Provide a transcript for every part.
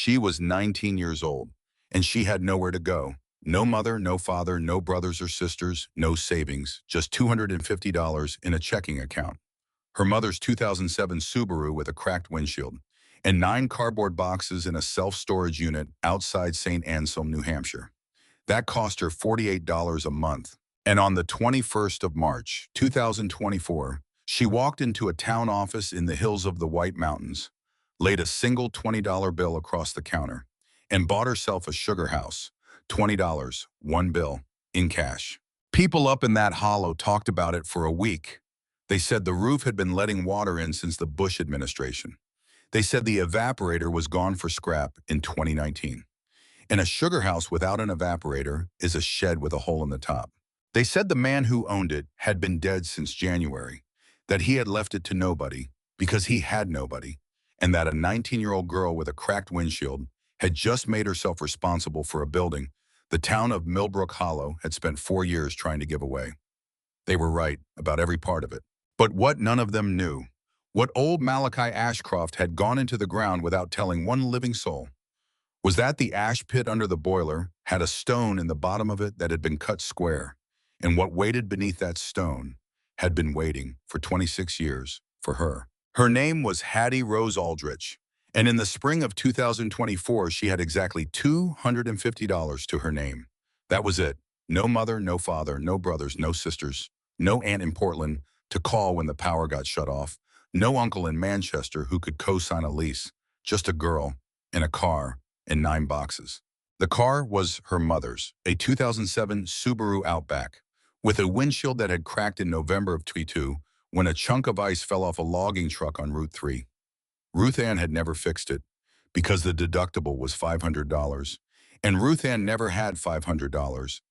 She was 19 years old, and she had nowhere to go. No mother, no father, no brothers or sisters, no savings, just $250 in a checking account. Her mother's 2007 Subaru with a cracked windshield, and 9 cardboard boxes in a self-storage unit outside St. Anselm, New Hampshire. That cost her $48 a month. And on the 21st of March, 2024, she walked into a town office in the hills of the White Mountains, laid a single $20 bill across the counter, and bought herself a Sugarhouse, $20, one bill, in cash. People up in that hollow talked about it for a week. They said the roof had been letting water in since the Bush administration. They said the evaporator was gone for scrap in 2019. And a sugar house without an evaporator is a shed with a hole in the top. They said the man who owned it had been dead since January, that he had left it to nobody because he had nobody, and that a 19-year-old girl with a cracked windshield had just made herself responsible for a building the town of Millbrook Hollow had spent 4 years trying to give away. They were right about every part of it. But what none of them knew, what old Malachi Ashcroft had gone into the ground without telling one living soul, was that the ash pit under the boiler had a stone in the bottom of it that had been cut square, and what waited beneath that stone had been waiting for 26 years for her. Her name was Hattie Rose Aldrich, and in the spring of 2024, she had exactly $250 to her name. That was it. No mother, no father, no brothers, no sisters, no aunt in Portland to call when the power got shut off, no uncle in Manchester who could co-sign a lease, just a girl in a car and 9 boxes. The car was her mother's, a 2007 Subaru Outback, with a windshield that had cracked in November of 22 when a chunk of ice fell off a logging truck on Route 3. Ruth Ann had never fixed it because the deductible was $500, and Ruth Ann never had $500.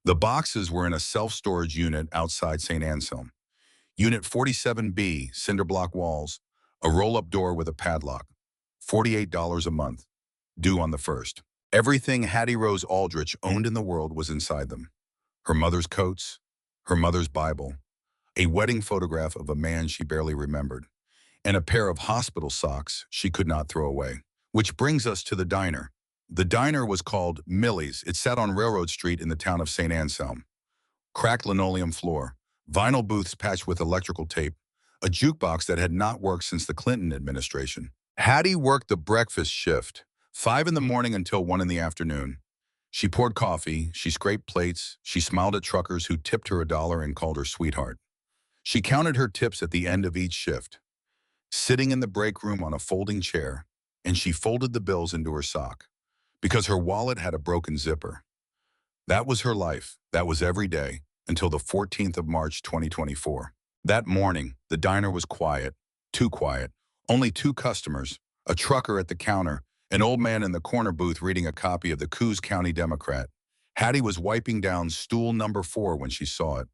The boxes were in a self-storage unit outside St. Anselm. Unit 47B, cinder block walls, a roll-up door with a padlock, $48 a month, due on the 1st. Everything Hattie Rose Aldrich owned in the world was inside them. Her mother's coats, her mother's Bible, a wedding photograph of a man she barely remembered, and a pair of hospital socks she could not throw away. Which brings us to the diner. The diner was called Millie's. It sat on Railroad Street in the town of St. Anselm. Cracked linoleum floor, vinyl booths patched with electrical tape, a jukebox that had not worked since the Clinton administration. Hattie worked the breakfast shift, 5 in the morning until 1 in the afternoon. She poured coffee, she scraped plates, she smiled at truckers who tipped her $1 and called her sweetheart. She counted her tips at the end of each shift, sitting in the break room on a folding chair, and she folded the bills into her sock because her wallet had a broken zipper. That was her life. That was every day until the 14th of March, 2024. That morning, the diner was quiet, too quiet. Only 2 customers, a trucker at the counter, an old man in the corner booth reading a copy of the Coos County Democrat. Hattie was wiping down stool number 4 when she saw it.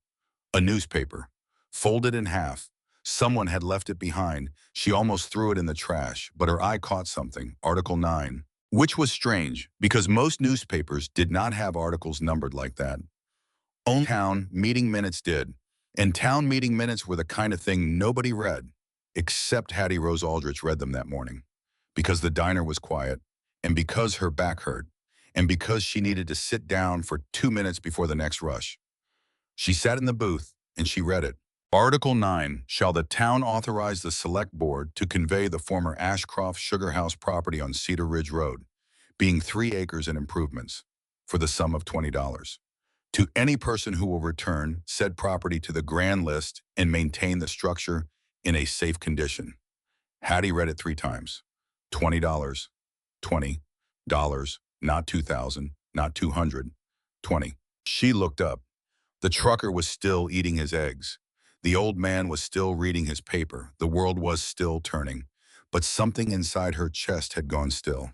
A newspaper, folded in half. Someone had left it behind. She almost threw it in the trash, but her eye caught something, Article 9, which was strange because most newspapers did not have articles numbered like that. Only town meeting minutes did, and town meeting minutes were the kind of thing nobody read, except Hattie Rose Aldrich read them that morning, because the diner was quiet, and because her back hurt, and because she needed to sit down for 2 minutes before the next rush. She sat in the booth, and she read it. Article 9, shall the town authorize the select board to convey the former Ashcroft Sugarhouse property on Cedar Ridge Road, being 3 acres and improvements, for the sum of $20, to any person who will return said property to the grand list and maintain the structure in a safe condition. Hattie read it 3 times. $20, $20, not $2,000, not $200, $20. She looked up. The trucker was still eating his eggs. The old man was still reading his paper. The world was still turning. But something inside her chest had gone still.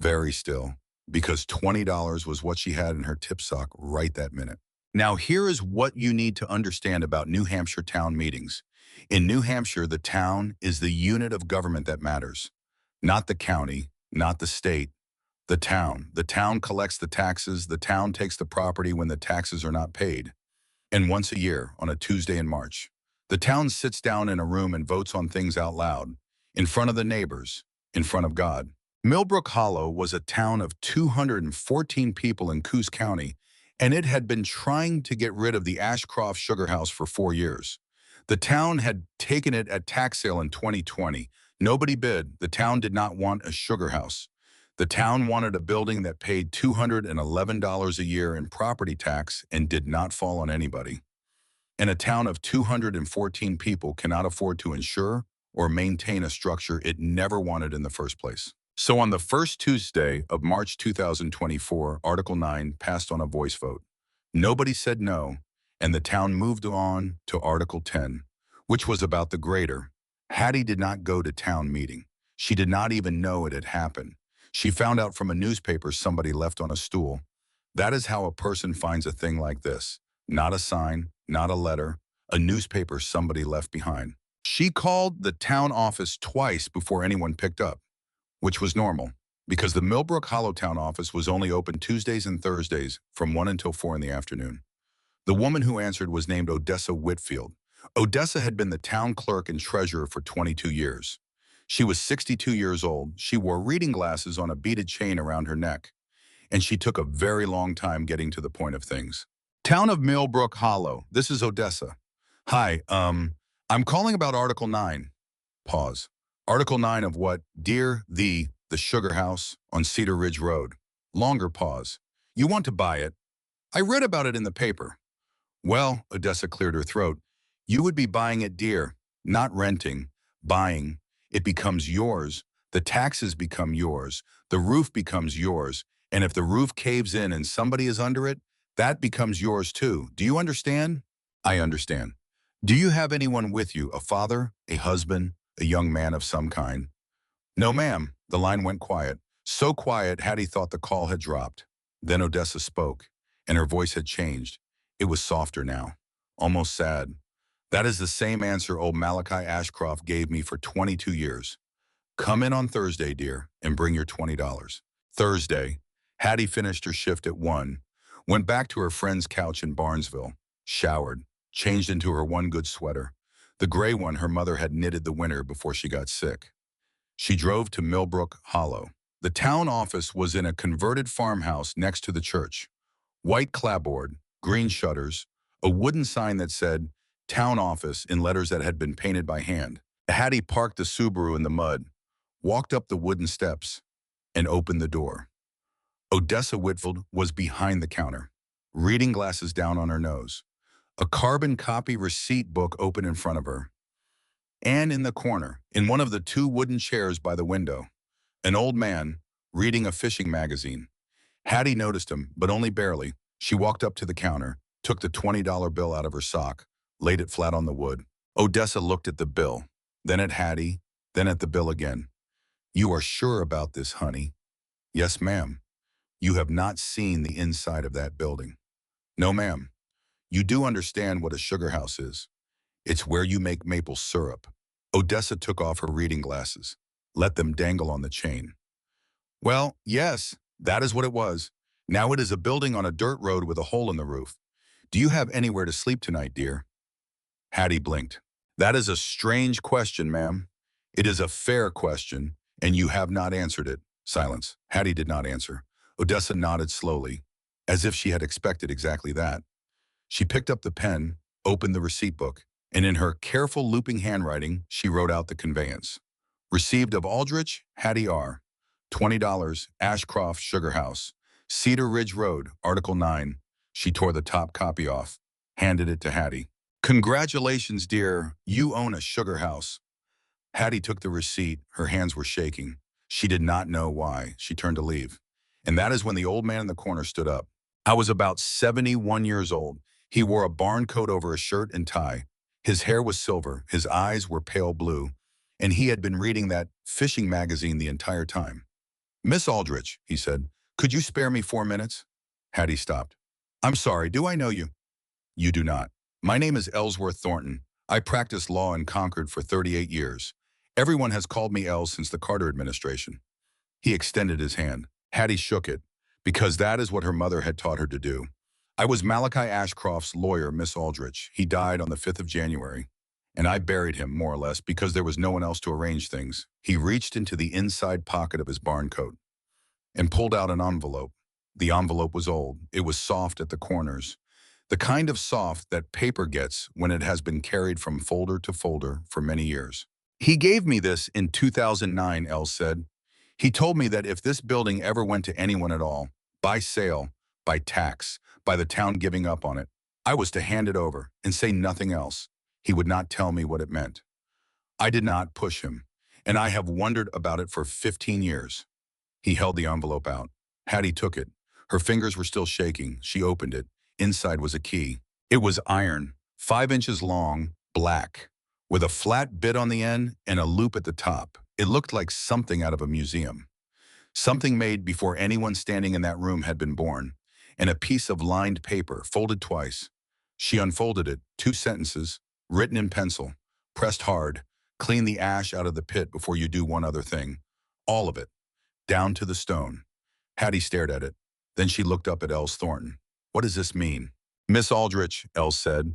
Very still. Because $20 was what she had in her tip sock right that minute. Now here is what you need to understand about New Hampshire town meetings. In New Hampshire, the town is the unit of government that matters. Not the county, not the state. The town. The town collects the taxes. The town takes the property when the taxes are not paid. And once a year, on a Tuesday in March, the town sits down in a room and votes on things out loud, in front of the neighbors, in front of God. Millbrook Hollow was a town of 214 people in Coos County, and it had been trying to get rid of the Ashcroft Sugarhouse for 4 years. The town had taken it at tax sale in 2020. Nobody bid. The town did not want a sugar house. The town wanted a building that paid $211 a year in property tax and did not fall on anybody. And a town of 214 people cannot afford to insure or maintain a structure it never wanted in the first place. So on the first Tuesday of March 2024, Article 9 passed on a voice vote. Nobody said no, and the town moved on to Article 10, which was about the grader. Hattie did not go to town meeting. She did not even know it had happened. She found out from a newspaper somebody left on a stool. That is how a person finds a thing like this. Not a sign, not a letter, a newspaper somebody left behind. She called the town office twice before anyone picked up, which was normal, because the Millbrook Hollow town office was only open Tuesdays and Thursdays from 1 until 4 in the afternoon. The woman who answered was named Odessa Whitfield. Odessa had been the town clerk and treasurer for 22 years. She was 62 years old. She wore reading glasses on a beaded chain around her neck, and she took a very long time getting to the point of things. Town of Millbrook Hollow, this is Odessa. Hi, I'm calling about Article 9. Pause. Article 9 of what? Dear the Sugar House on Cedar Ridge Road. Longer pause. You want to buy it? I read about it in the paper. Well, Odessa cleared her throat. You would be buying it, dear, not renting, buying. It becomes yours. The taxes become yours. The roof becomes yours. And if the roof caves in and somebody is under it, that becomes yours too. Do you understand? I understand. Do you have anyone with you, a father, a husband, a young man of some kind? No, ma'am. The line went quiet. So quiet, Hattie thought the call had dropped. Then Odessa spoke, and her voice had changed. It was softer now, almost sad. That is the same answer old Malachi Ashcroft gave me for 22 years. Come in on Thursday, dear, and bring your $20. Thursday. Hattie finished her shift at 1, went back to her friend's couch in Barnesville, showered, changed into her one good sweater, the gray one her mother had knitted the winter before she got sick. She drove to Millbrook Hollow. The town office was in a converted farmhouse next to the church. White clapboard, green shutters, a wooden sign that said, Town Office in letters that had been painted by hand. Hattie parked the Subaru in the mud, walked up the wooden steps, and opened the door. Odessa Whitfield was behind the counter, reading glasses down on her nose, a carbon copy receipt book open in front of her. And in the corner, in one of the 2 wooden chairs by the window, an old man reading a fishing magazine. Hattie noticed him, but only barely. She walked up to the counter, took the $20 bill out of her sock, laid it flat on the wood. Odessa looked at the bill, then at Hattie, then at the bill again. You are sure about this, honey? Yes, ma'am. You have not seen the inside of that building. No, ma'am. You do understand what a sugar house is. It's where you make maple syrup. Odessa took off her reading glasses, let them dangle on the chain. Well, yes, that is what it was. Now it is a building on a dirt road with a hole in the roof. Do you have anywhere to sleep tonight, dear? Hattie blinked. That is a strange question, ma'am. It is a fair question, and you have not answered it. Silence. Hattie did not answer. Odessa nodded slowly, as if she had expected exactly that. She picked up the pen, opened the receipt book, and in her careful looping handwriting, she wrote out the conveyance. Received of Aldrich, Hattie R. $20, Ashcroft Sugar House, Cedar Ridge Road, Article 9. She tore the top copy off, handed it to Hattie. Congratulations, dear. You own a sugar house. Hattie took the receipt. Her hands were shaking. She did not know why. She turned to leave. And that is when the old man in the corner stood up. I was about 71 years old. He wore a barn coat over a shirt and tie. His hair was silver. His eyes were pale blue. And he had been reading that fishing magazine the entire time. Miss Aldrich, he said, could you spare me 4 minutes? Hattie stopped. I'm sorry, do I know you? You do not. My name is Ellsworth Thornton. I practiced law in Concord for 38 years. Everyone has called me Els since the Carter administration. He extended his hand. Hattie shook it, because that is what her mother had taught her to do. I was Malachi Ashcroft's lawyer, Miss Aldrich. He died on the 5th of January. and I buried him, more or less, because there was no one else to arrange things. He reached into the inside pocket of his barn coat and pulled out an envelope. The envelope was old. It was soft at the corners, the kind of soft that paper gets when it has been carried from folder to folder for many years. He gave me this in 2009, Elle said. He told me that if this building ever went to anyone at all, by sale, by tax, by the town giving up on it, I was to hand it over and say nothing else. He would not tell me what it meant. I did not push him, and I have wondered about it for 15 years. He held the envelope out. Hattie took it. Her fingers were still shaking. She opened it. Inside was a key. It was iron, 5 inches long, black, with a flat bit on the end and a loop at the top. It looked like something out of a museum. Something made before anyone standing in that room had been born, and a piece of lined paper, folded twice. She unfolded it, 2 sentences, written in pencil, pressed hard, clean the ash out of the pit before you do one other thing. All of it, down to the stone. Hattie stared at it. Then she looked up at Els Thornton. What does this mean? Miss Aldrich, Els said,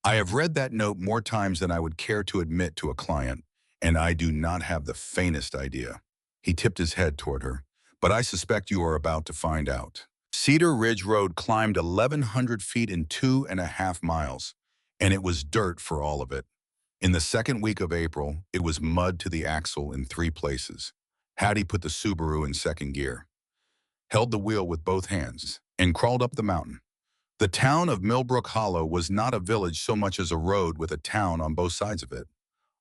I have read that note more times than I would care to admit to a client, and I do not have the faintest idea. He tipped his head toward her. But I suspect you are about to find out. Cedar Ridge Road climbed 1,100 feet in 2.5 miles, and it was dirt for all of it. In the second week of April, it was mud to the axle in 3 places. Hattie put the Subaru in second gear, held the wheel with both hands, and crawled up the mountain. The town of Millbrook Hollow was not a village so much as a road with a town on both sides of it.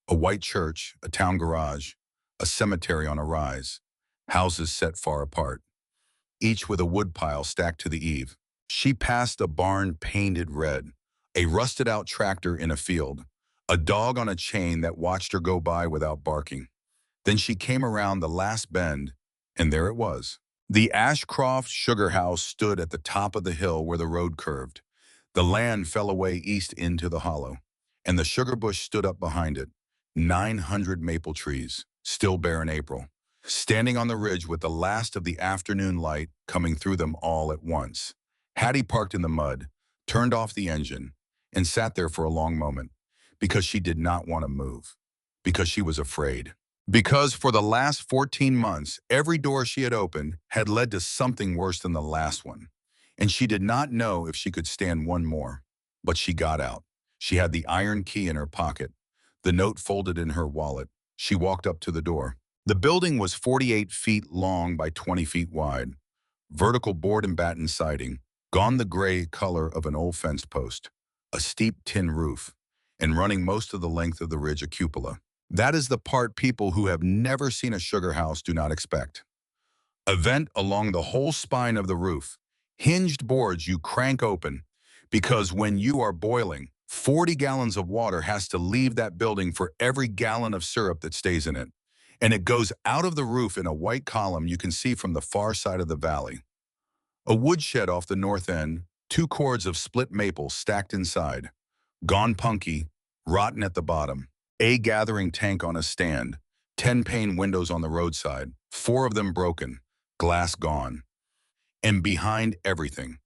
A white church, a town garage, a cemetery on a rise, houses set far apart, each with a woodpile stacked to the eave. She passed a barn painted red, a rusted-out tractor in a field, a dog on a chain that watched her go by without barking. Then she came around the last bend, and there it was. The Ashcroft Sugarhouse stood at the top of the hill where the road curved. The land fell away east into the hollow, and the sugar bush stood up behind it. 900 maple trees, still bare in April, standing on the ridge with the last of the afternoon light coming through them all at once. Hattie parked in the mud, turned off the engine, and sat there for a long moment, because she did not want to move, because she was afraid. Because for the last 14 months, every door she had opened had led to something worse than the last one, and she did not know if she could stand one more. But she got out. She had the iron key in her pocket, the note folded in her wallet. She walked up to the door. The building was 48 feet long by 20 feet wide, vertical board and batten siding, gone the gray color of an old fence post, a steep tin roof, and running most of the length of the ridge a cupola. That is the part people who have never seen a sugar house do not expect. A vent along the whole spine of the roof, hinged boards you crank open, because when you are boiling, 40 gallons of water has to leave that building for every gallon of syrup that stays in it. And it goes out of the roof in a white column you can see from the far side of the valley. A woodshed off the north end, 2 cords of split maple stacked inside, gone punky, rotten at the bottom. A gathering tank on a stand, 10-pane windows on the roadside, 4 of them broken, glass gone. And behind everything,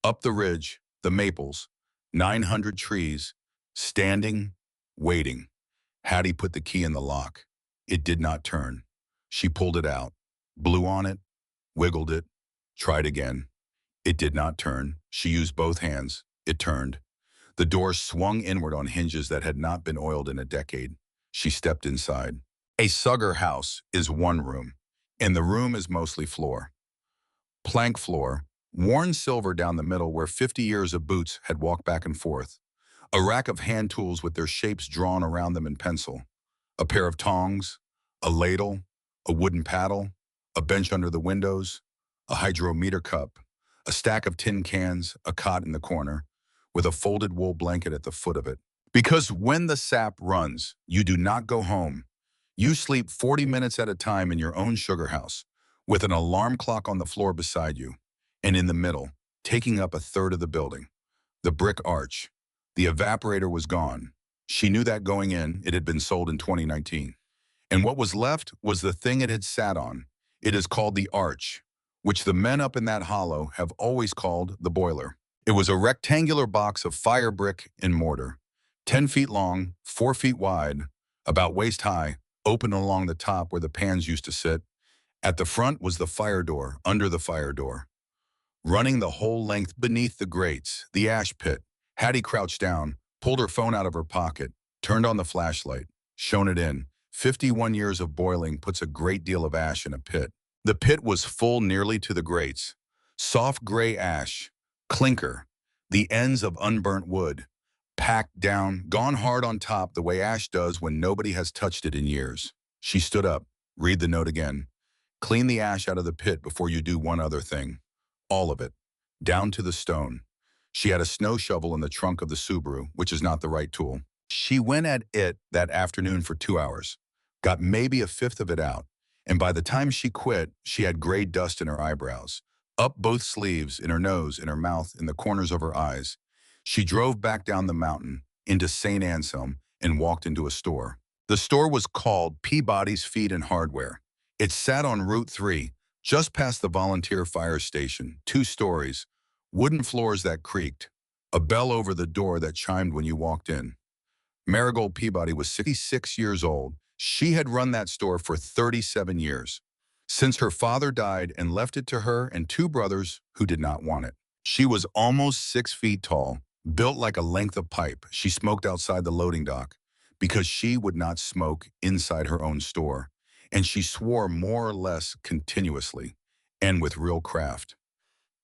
up the ridge, the maples, 900 trees, standing, waiting. Hattie put the key in the lock. It did not turn. She pulled it out, blew on it, wiggled it, tried again. It did not turn. She used both hands. It turned. The door swung inward on hinges that had not been oiled in a decade. She stepped inside. A Sugarhouse is one room, and the room is mostly floor. Plank floor, worn silver down the middle where 50 years of boots had walked back and forth. A rack of hand tools with their shapes drawn around them in pencil. A pair of tongs, a ladle, a wooden paddle, a bench under the windows, a hydrometer cup, a stack of tin cans, a cot in the corner, with a folded wool blanket at the foot of it. Because when the sap runs, you do not go home. You sleep 40 minutes at a time in your own sugar house, with an alarm clock on the floor beside you, and in the middle, taking up a third of the building. The brick arch. The evaporator was gone. She knew that going in, it had been sold in 2019. And what was left was the thing it had sat on. It is called the arch, which the men up in that hollow have always called the boiler. It was a rectangular box of fire brick and mortar, 10 feet long, 4 feet wide, about waist high, open along the top where the pans used to sit. At the front was the fire door, under the fire door. Running the whole length beneath the grates, the ash pit. Hattie crouched down, pulled her phone out of her pocket, turned on the flashlight, shone it in. 51 years of boiling puts a great deal of ash in a pit. The pit was full nearly to the grates. Soft gray ash, clinker, the ends of unburnt wood, packed down, gone hard on top the way ash does when nobody has touched it in years. She stood up. Read the note again. Clean the ash out of the pit before you do one other thing. All of it, down to the stone. She had a snow shovel in the trunk of the Subaru, which is not the right tool. She went at it that afternoon for 2 hours, got maybe a fifth of it out, and by the time she quit, she had gray dust in her eyebrows, up both sleeves, in her nose, in her mouth, in the corners of her eyes. She drove back down the mountain, into St. Anselm, and walked into a store. The store was called Peabody's Feed and Hardware. It sat on Route 3, just past the volunteer fire station, 2 stories, wooden floors that creaked, a bell over the door that chimed when you walked in. Marigold Peabody was 66 years old. She had run that store for 37 years, since her father died and left it to her and 2 brothers who did not want it. She was almost 6 feet tall, built like a length of pipe. She smoked outside the loading dock because she would not smoke inside her own store. And she swore more or less continuously, and with real craft.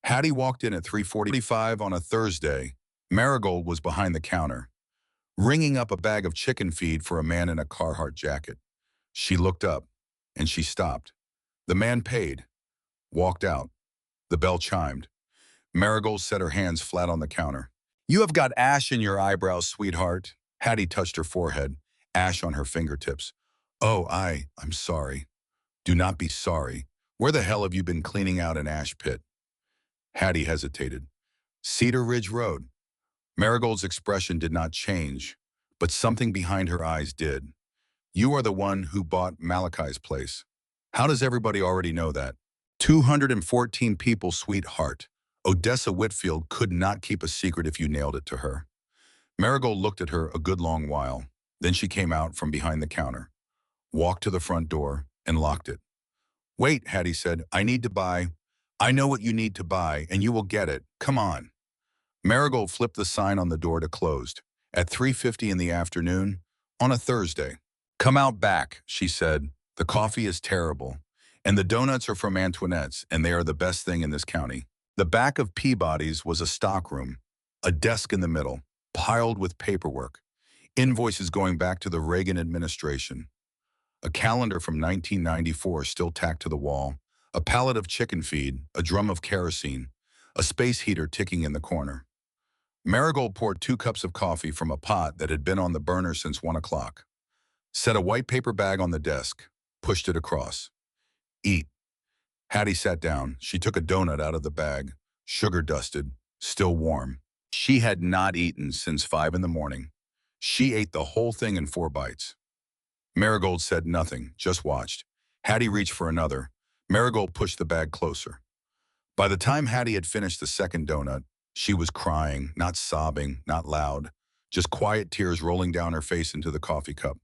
Hattie walked in at 3:45 on a Thursday. Marigold was behind the counter, ringing up a bag of chicken feed for a man in a Carhartt jacket. She looked up, and she stopped. The man paid, walked out. The bell chimed. Marigold set her hands flat on the counter. "You have got ash in your eyebrows, sweetheart." Hattie touched her forehead, ash on her fingertips. "Oh, I'm sorry." "Do not be sorry. Where the hell have you been cleaning out an ash pit?" Hattie hesitated. "Cedar Ridge Road." Marigold's expression did not change, but something behind her eyes did. "You are the one who bought Malachi's place." "How does everybody already know that?" 214 people, sweetheart. Odessa Whitfield could not keep a secret if you nailed it to her. Marigold looked at her a good long while. Then she came out from behind the counter, walked to the front door, and locked it. "Wait," Hattie said. "I need to buy." "I know what you need to buy, and you will get it. Come on." Marigold flipped the sign on the door to closed. At 3:50 in the afternoon, on a Thursday. "Come out back," she said. "The coffee is terrible, and the donuts are from Antoinette's, and they are the best thing in this county." The back of Peabody's was a stockroom, a desk in the middle, piled with paperwork, invoices going back to the Reagan administration, a calendar from 1994 still tacked to the wall, a pallet of chicken feed, a drum of kerosene, a space heater ticking in the corner. Marigold poured 2 cups of coffee from a pot that had been on the burner since 1 o'clock, set a white paper bag on the desk, pushed it across. "Eat." Hattie sat down. She took a donut out of the bag, sugar-dusted, still warm. She had not eaten since 5 in the morning. She ate the whole thing in 4 bites. Marigold said nothing, just watched. Hattie reached for another. Marigold pushed the bag closer. By the time Hattie had finished the second donut, she was crying, not sobbing, not loud, just quiet tears rolling down her face into the coffee cup.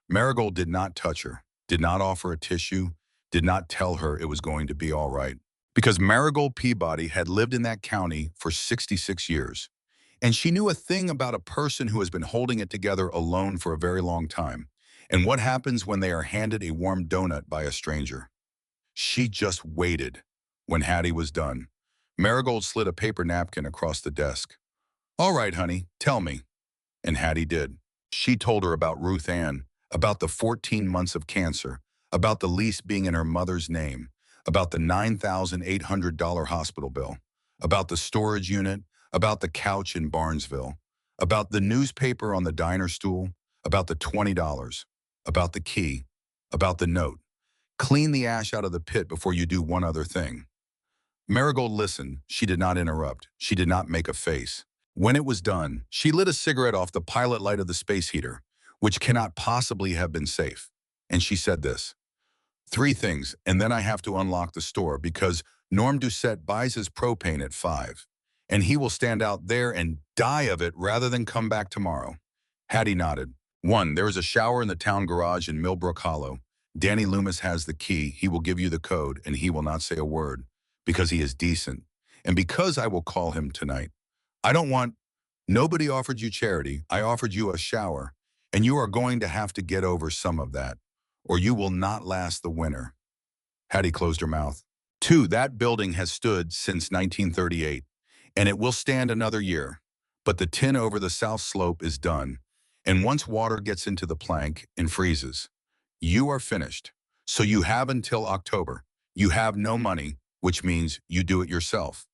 Marigold did not touch her, did not offer a tissue, did not tell her it was going to be all right. Because Marigold Peabody had lived in that county for 66 years. And she knew a thing about a person who has been holding it together alone for a very long time, and what happens when they are handed a warm donut by a stranger. She just waited. When Hattie was done, Marigold slid a paper napkin across the desk. "All right, honey, tell me." And Hattie did. She told her about Ruth Ann, about the 14 months of cancer, about the lease being in her mother's name, about the $9,800 hospital bill, about the storage unit, about the couch in Barnesville, about the newspaper on the diner stool, about the $20, about the key, about the note. "Clean the ash out of the pit before you do one other thing." Marigold listened. She did not interrupt. She did not make a face. When it was done, she lit a cigarette off the pilot light of the space heater, which cannot possibly have been safe. And she said this: "3 things, and then I have to unlock the store because Norm Doucette buys his propane at 5. And he will stand out there and die of it rather than come back tomorrow." Hattie nodded. 1. There is a shower in the town garage in Millbrook Hollow. Danny Loomis has the key. He will give you the code, and he will not say a word, because he is decent, and because I will call him tonight. I don't want... Nobody offered you charity. I offered you a shower, and you are going to have to get over some of that, or you will not last the winter. Hattie closed her mouth. 2. That building has stood since 1938, and it will stand another year. But the tin over the south slope is done, and once water gets into the plank and freezes, you are finished. So you have until October. You have no money, which means you do it yourself,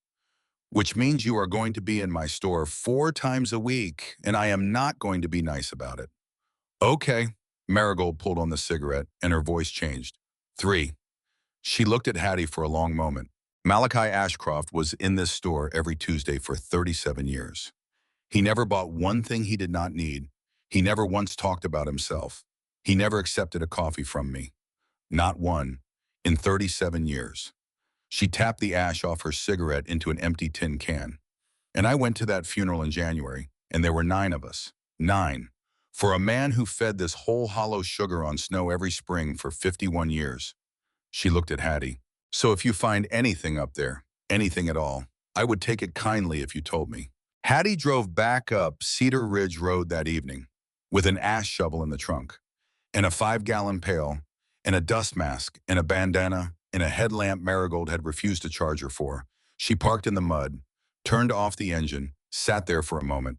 which means you are going to be in my store 4 times a week, and I am not going to be nice about it. Okay. Marigold pulled on the cigarette, and her voice changed. 3. She looked at Hattie for a long moment. Malachi Ashcroft was in this store every Tuesday for 37 years. He never bought one thing he did not need. He never once talked about himself. He never accepted a coffee from me. Not one. In 37 years. She tapped the ash off her cigarette into an empty tin can. And I went to that funeral in January, and there were 9 of us. 9. For a man who fed this whole hollow sugar on snow every spring for 51 years. She looked at Hattie. So if you find anything up there, anything at all, I would take it kindly if you told me. Hattie drove back up Cedar Ridge Road that evening with an ash shovel in the trunk and a 5-gallon pail and a dust mask and a bandana and a headlamp Marigold had refused to charge her for. She parked in the mud, turned off the engine, sat there for a moment.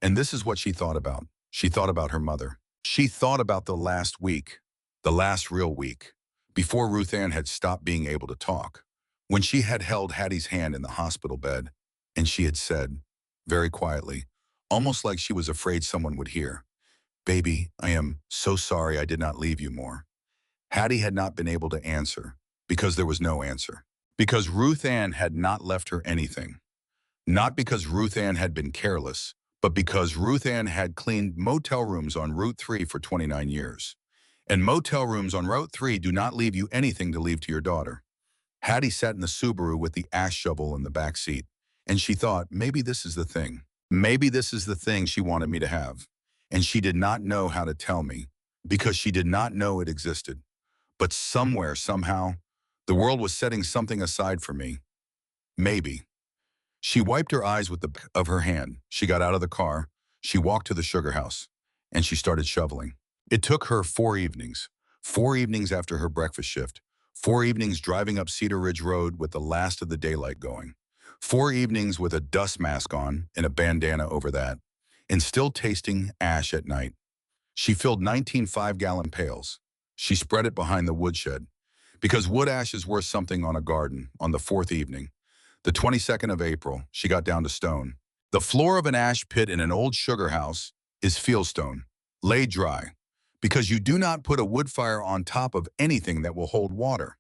And this is what she thought about. She thought about her mother. She thought about the last week, the last real week, before Ruth Ann had stopped being able to talk, when she had held Hattie's hand in the hospital bed, and she had said, very quietly, almost like she was afraid someone would hear, "Baby, I am so sorry I did not leave you more." Hattie had not been able to answer, because there was no answer. Because Ruth Ann had not left her anything. Not because Ruth Ann had been careless, but because Ruth Ann had cleaned motel rooms on Route 3 for 29 years. And motel rooms on Route 3 do not leave you anything to leave to your daughter. Hattie sat in the Subaru with the ash shovel in the back seat, and she thought, maybe this is the thing. Maybe this is the thing she wanted me to have. And she did not know how to tell me, because she did not know it existed. But somewhere, somehow, the world was setting something aside for me. Maybe. She wiped her eyes with the back of her hand. She got out of the car. She walked to the Sugarhouse, and she started shoveling. It took her 4 evenings. 4 evenings after her breakfast shift. 4 evenings driving up Cedar Ridge Road with the last of the daylight going. 4 evenings with a dust mask on and a bandana over that, and still tasting ash at night. She filled 19 5-gallon pails. She spread it behind the woodshed, because wood ash is worth something on a garden. On the 4th evening, the 22nd of April, she got down to stone. The floor of an ash pit in an old sugar house is fieldstone, laid dry, because you do not put a wood fire on top of anything that will hold water.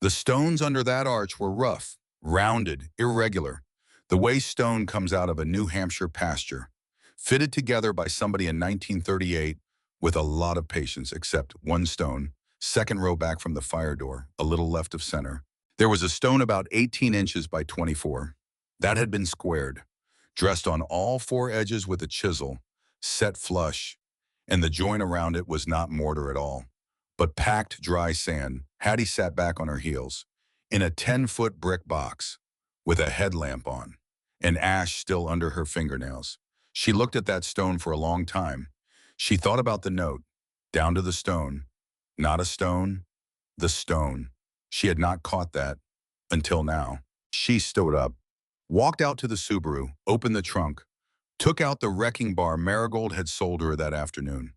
The stones under that arch were rough, rounded, irregular, the way stone comes out of a New Hampshire pasture, fitted together by somebody in 1938 with a lot of patience, except one stone, 2nd row back from the fire door, a little left of center. There was a stone about 18 inches by 24. That had been squared, dressed on all 4 edges with a chisel, set flush, and the joint around it was not mortar at all, but packed dry sand. Hattie sat back on her heels, in a 10-foot brick box, with a headlamp on, and ash still under her fingernails. She looked at that stone for a long time. She thought about the note, down to the stone. Not a stone, the stone. She had not caught that, until now. She stood up, walked out to the Subaru, opened the trunk, took out the wrecking bar Marigold had sold her that afternoon.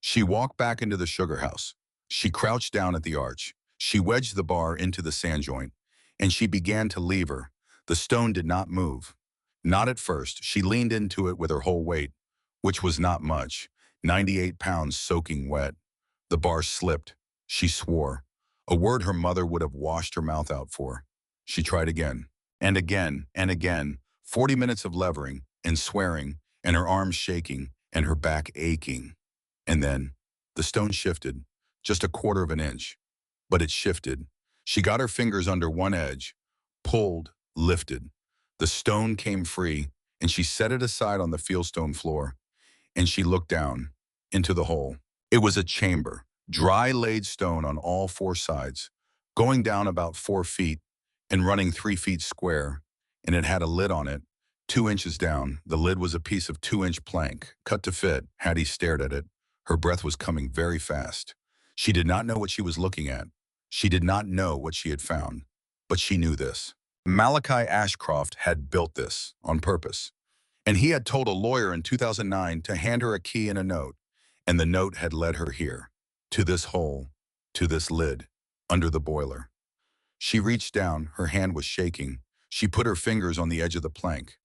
She walked back into the sugar house. She crouched down at the arch. She wedged the bar into the sand joint, and she began to lever. The stone did not move. Not at first. She leaned into it with her whole weight, which was not much, 98 pounds soaking wet. The bar slipped. She swore, a word her mother would have washed her mouth out for. She tried again, and again, and again, 40 minutes of levering and swearing, and her arms shaking, and her back aching. And then, the stone shifted, just a 1/4 of an inch. But it shifted. She got her fingers under one edge, pulled, lifted. The stone came free, and she set it aside on the fieldstone floor. and she looked down into the hole. It was a chamber, dry laid stone on all four sides, going down about 4 feet and running 3 feet square, and it had a lid on it, 2 inches down. The lid was a piece of 2-inch plank, cut to fit. Hattie stared at it. Her breath was coming very fast. She did not know what she was looking at. She did not know what she had found, but she knew this. Malachi Ashcroft had built this on purpose, and he had told a lawyer in 2009 to hand her a key and a note, and the note had led her here, to this hole, to this lid, under the boiler. She reached down, her hand was shaking. She put her fingers on the edge of the plank,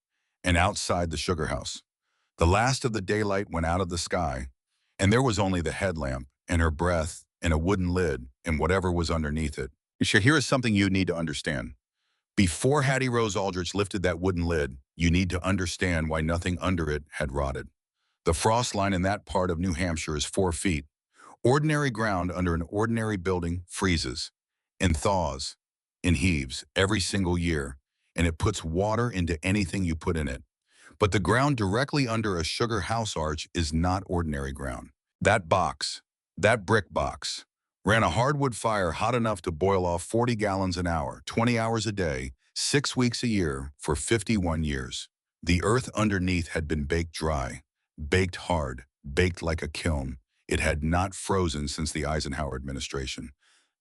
and outside the sugar house. The last of the daylight went out of the sky, and there was only the headlamp, and her breath, and a wooden lid, and whatever was underneath it. Here is something you need to understand. Before Hattie Rose Aldrich lifted that wooden lid, you need to understand why nothing under it had rotted. The frost line in that part of New Hampshire is 4 feet. Ordinary ground under an ordinary building freezes and thaws and heaves every single year, and it puts water into anything you put in it. But the ground directly under a sugar house arch is not ordinary ground. That box, that brick box, ran a hardwood fire hot enough to boil off 40 gallons an hour, 20 hours a day, 6 weeks a year for 51 years. The earth underneath had been baked dry, baked hard, baked like a kiln. It had not frozen since the Eisenhower administration.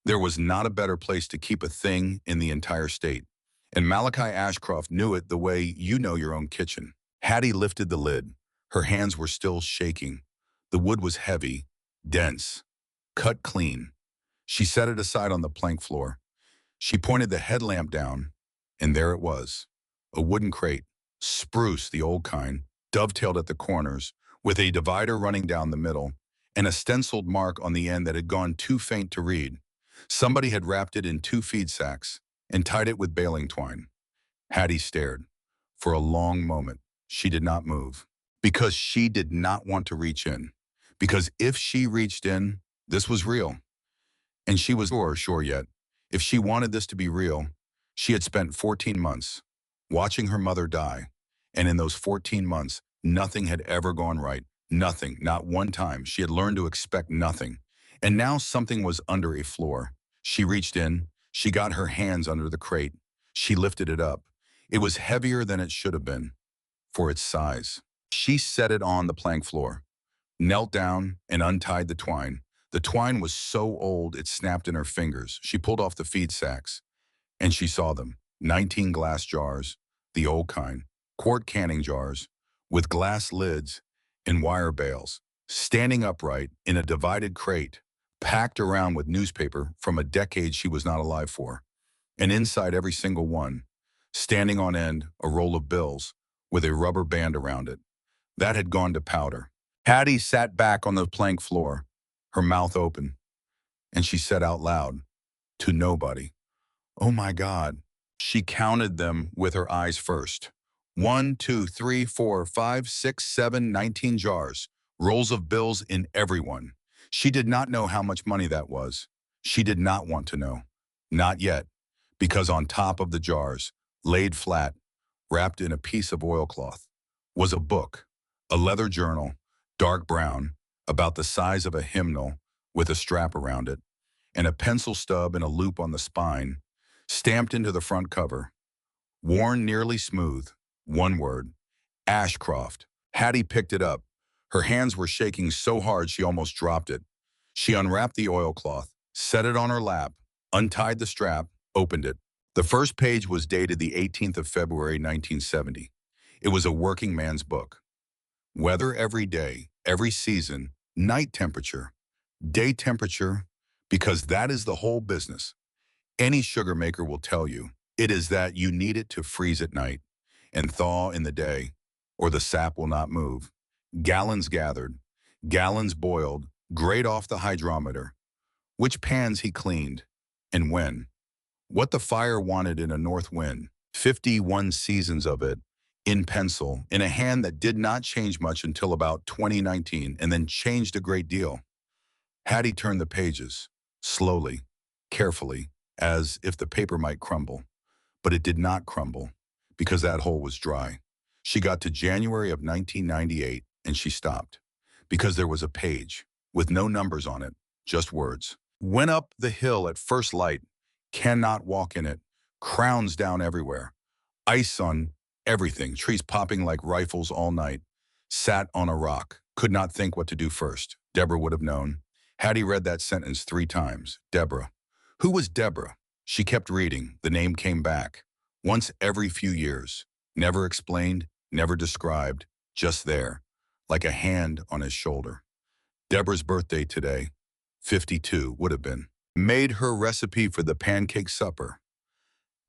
There was not a better place to keep a thing in the entire state. And Malachi Ashcroft knew it the way you know your own kitchen. Hattie lifted the lid. Her hands were still shaking. The wood was heavy, dense, cut clean. She set it aside on the plank floor. She pointed the headlamp down, and there it was. A wooden crate, spruce, the old kind, dovetailed at the corners, with a divider running down the middle, and a stenciled mark on the end that had gone too faint to read. Somebody had wrapped it in 2 feed sacks and tied it with baling twine. Hattie stared. For a long moment, she did not move, because she did not want to reach in. Because if she reached in, this was real. And she was sure yet, if she wanted this to be real, she had spent 14 months watching her mother die. And in those 14 months, nothing had ever gone right. Nothing, not one time. She had learned to expect nothing. And now something was under a floor. She reached in. She got her hands under the crate. She lifted it up. It was heavier than it should have been for its size. She set it on the plank floor, knelt down and untied the twine. The twine was so old it snapped in her fingers. She pulled off the feed sacks, and she saw them. 19 glass jars, the old kind, quart canning jars, with glass lids and wire bales, standing upright in a divided crate, packed around with newspaper from a decade she was not alive for. And inside every single one, standing on end, a roll of bills with a rubber band around it. That had gone to powder. Hattie sat back on the plank floor, her mouth open, and she said out loud, to nobody, "Oh my God." She counted them with her eyes first. 1, 2, 3, 4, 5, 6, 7, 19 jars, rolls of bills in every one. She did not know how much money that was. She did not want to know. Not yet, because on top of the jars, laid flat, wrapped in a piece of oilcloth, was a book, a leather journal, dark brown, about the size of a hymnal, with a strap around it, and a pencil stub and a loop on the spine, stamped into the front cover. Worn nearly smooth, one word, Ashcroft. Hattie picked it up. Her hands were shaking so hard she almost dropped it. She unwrapped the oilcloth, set it on her lap, untied the strap, opened it. The first page was dated the 18th of February, 1970. It was a working man's book. Weather every day, every season, night temperature, day temperature, because that is the whole business. Any sugar maker will tell you it is that you need it to freeze at night and thaw in the day, or the sap will not move. Gallons gathered, gallons boiled, grate off the hydrometer. Which pans he cleaned, and when. What the fire wanted in a north wind, 51 seasons of it, in pencil, in a hand that did not change much until about 2019, and then changed a great deal. Hattie turned the pages, slowly, carefully, as if the paper might crumble. But it did not crumble, because that hole was dry. She got to January of 1998, and she stopped. Because there was a page, with no numbers on it, just words. Went up the hill at first light, cannot walk in it, crowns down everywhere, ice on everything, trees popping like rifles all night, sat on a rock, could not think what to do first. Deborah would have known. Hattie read that sentence 3 times. Deborah. Who was Deborah? She kept reading. The name came back. Once every few years. Never explained, never described, just there, like a hand on his shoulder. Deborah's birthday today, 52 would have been. Made her recipe for the pancake supper.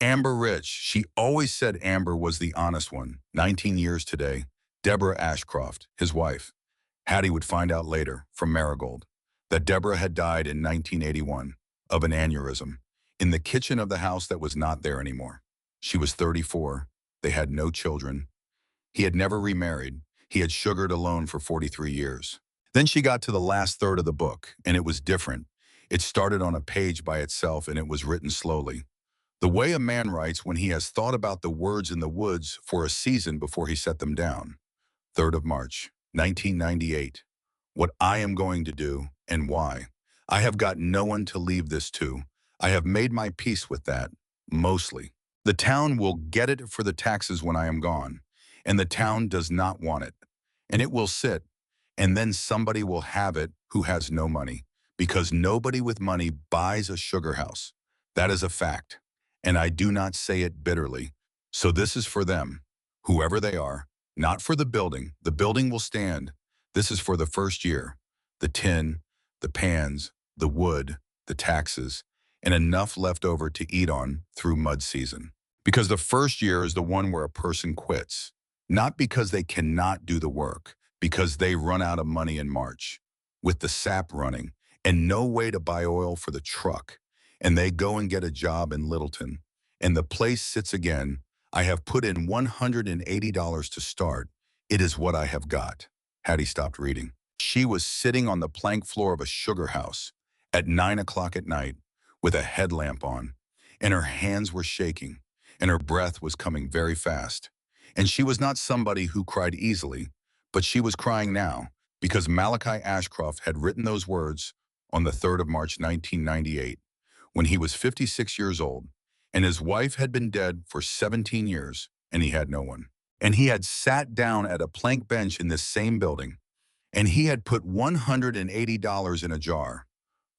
Amber Rich, she always said Amber was the honest one. 19 years today. Deborah Ashcroft, his wife. Hattie would find out later, from Marigold, that Deborah had died in 1981 of an aneurysm in the kitchen of the house that was not there anymore. She was 34. They had no children. He had never remarried. He had sugared alone for 43 years. Then she got to the last third of the book, and it was different. It started on a page by itself, and it was written slowly. The way a man writes when he has thought about the words in the woods for a season before he set them down. 3rd of March, 1998. What I am going to do and why. I have got no one to leave this to. I have made my peace with that, mostly. The town will get it for the taxes when I am gone, and the town does not want it. And it will sit, and then somebody will have it who has no money, because nobody with money buys a sugar house. That is a fact, and I do not say it bitterly. So this is for them, whoever they are. Not for the building. The building will stand. This is for the first year. The tin, the pans, the wood, the taxes, and enough left over to eat on through mud season. Because the first year is the one where a person quits. Not because they cannot do the work, because they run out of money in March, with the sap running, and no way to buy oil for the truck. And they go and get a job in Littleton. And the place sits again. I have put in $180 to start. It is what I have got. Hattie stopped reading. She was sitting on the plank floor of a sugar house at 9 o'clock at night with a headlamp on, and her hands were shaking, and her breath was coming very fast. And she was not somebody who cried easily, but she was crying now because Malachi Ashcroft had written those words on the 3rd of March, 1998, when he was 56 years old. And his wife had been dead for 17 years, and he had no one. And he had sat down at a plank bench in this same building, and he had put $180 in a jar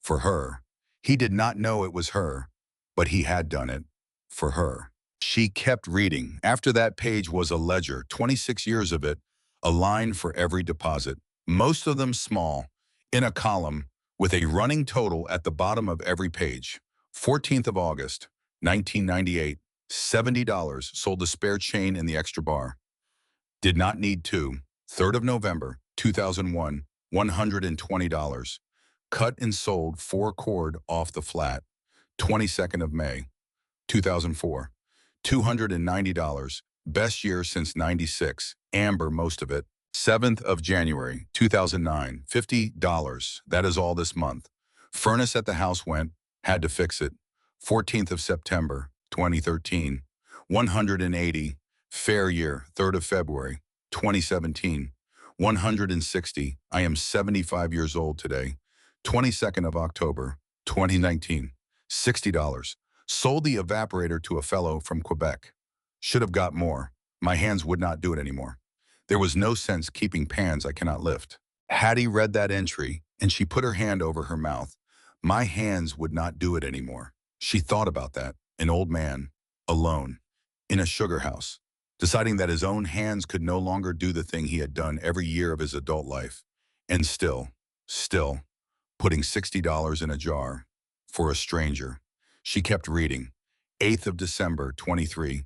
for her. He did not know it was her, but he had done it for her. She kept reading. After that page was a ledger, 26 years of it, a line for every deposit, most of them small, in a column with a running total at the bottom of every page. 14th of August, 1998, $70, sold the spare chain and the extra bar. Did not need to. 3rd of November, 2001, $120. Cut and sold 4 cord off the flat. 22nd of May, 2004, $290. Best year since 96. Amber, most of it. 7th of January, 2009, $50. That is all this month. Furnace at the house went, had to fix it. 14th of September, 2013, $180. Fair year, 3rd of February, 2017, $160. I am 75 years old today. 22nd of October, 2019, $60. Sold the evaporator to a fellow from Quebec. Should have got more. My hands would not do it anymore. There was no sense keeping pans I cannot lift. Hattie read that entry, and she put her hand over her mouth. My hands would not do it anymore. She thought about that, an old man, alone, in a sugar house, deciding that his own hands could no longer do the thing he had done every year of his adult life, and still, putting $60 in a jar for a stranger. She kept reading. 8th of December, 23,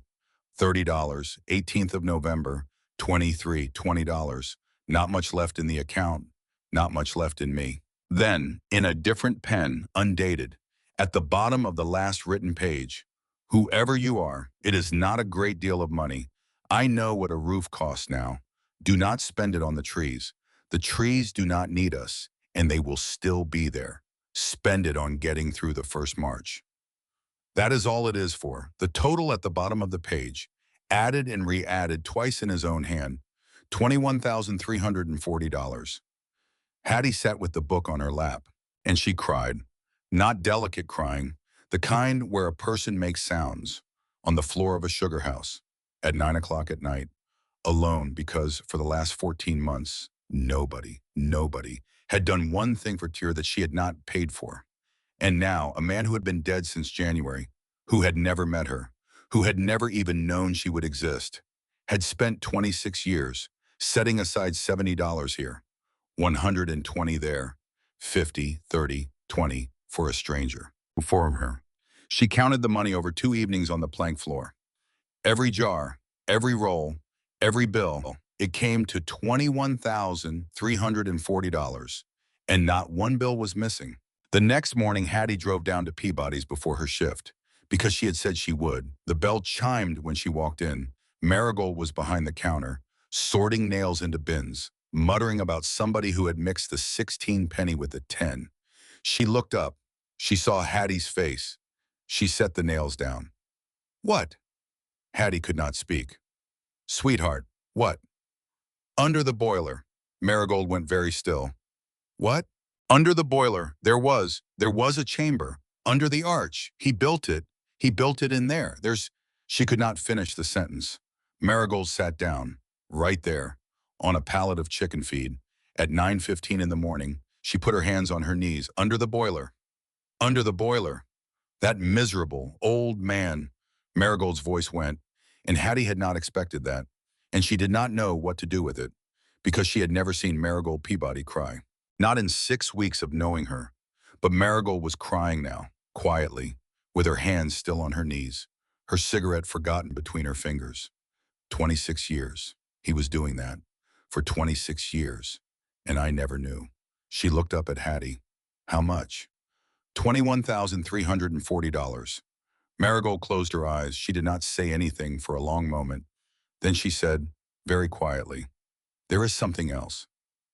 $30. 18th of November, 23, $20. Not much left in the account, not much left in me. Then, in a different pen, undated, at the bottom of the last written page, whoever you are, it is not a great deal of money. I know what a roof costs now. Do not spend it on the trees. The trees do not need us, and they will still be there. Spend it on getting through the first March. That is all it is for. The total at the bottom of the page, added and re-added twice in his own hand. $21,340. Hattie sat with the book on her lap, and she cried. Not delicate crying, the kind where a person makes sounds on the floor of a sugar house at 9 o'clock at night, alone because for the last 14 months, nobody had done one thing for Tyr that she had not paid for. And now, a man who had been dead since January, who had never met her, who had never even known she would exist, had spent 26 years setting aside $70 here, 120 there, 50, 30, 20 for a stranger. For her. She counted the money over 2 evenings on the plank floor. Every jar, every roll, every bill, it came to $21,340, and not one bill was missing. The next morning, Hattie drove down to Peabody's before her shift, because she had said she would. The bell chimed when she walked in. Marigold was behind the counter, sorting nails into bins, muttering about somebody who had mixed the 16 penny with the 10. She looked up. She saw Hattie's face. She set the nails down. What? Hattie could not speak. Sweetheart, what? Under the boiler. Marigold went very still. What? Under the boiler, there was a chamber. Under the arch. He built it in there. She could not finish the sentence. Marigold sat down, right there, on a pallet of chicken feed. At 9:15 in the morning, she put her hands on her knees. Under the boiler. Under the boiler. That miserable, old man. Marigold's voice went, and Hattie had not expected that, and she did not know what to do with it, because she had never seen Marigold Peabody cry. Not in 6 weeks of knowing her. But Marigold was crying now, quietly, with her hands still on her knees, her cigarette forgotten between her fingers. 26 years. He was doing that. For 26 years. And I never knew. She looked up at Hattie. How much? $21,340. Marigold closed her eyes. She did not say anything for a long moment. Then she said, very quietly, there is something else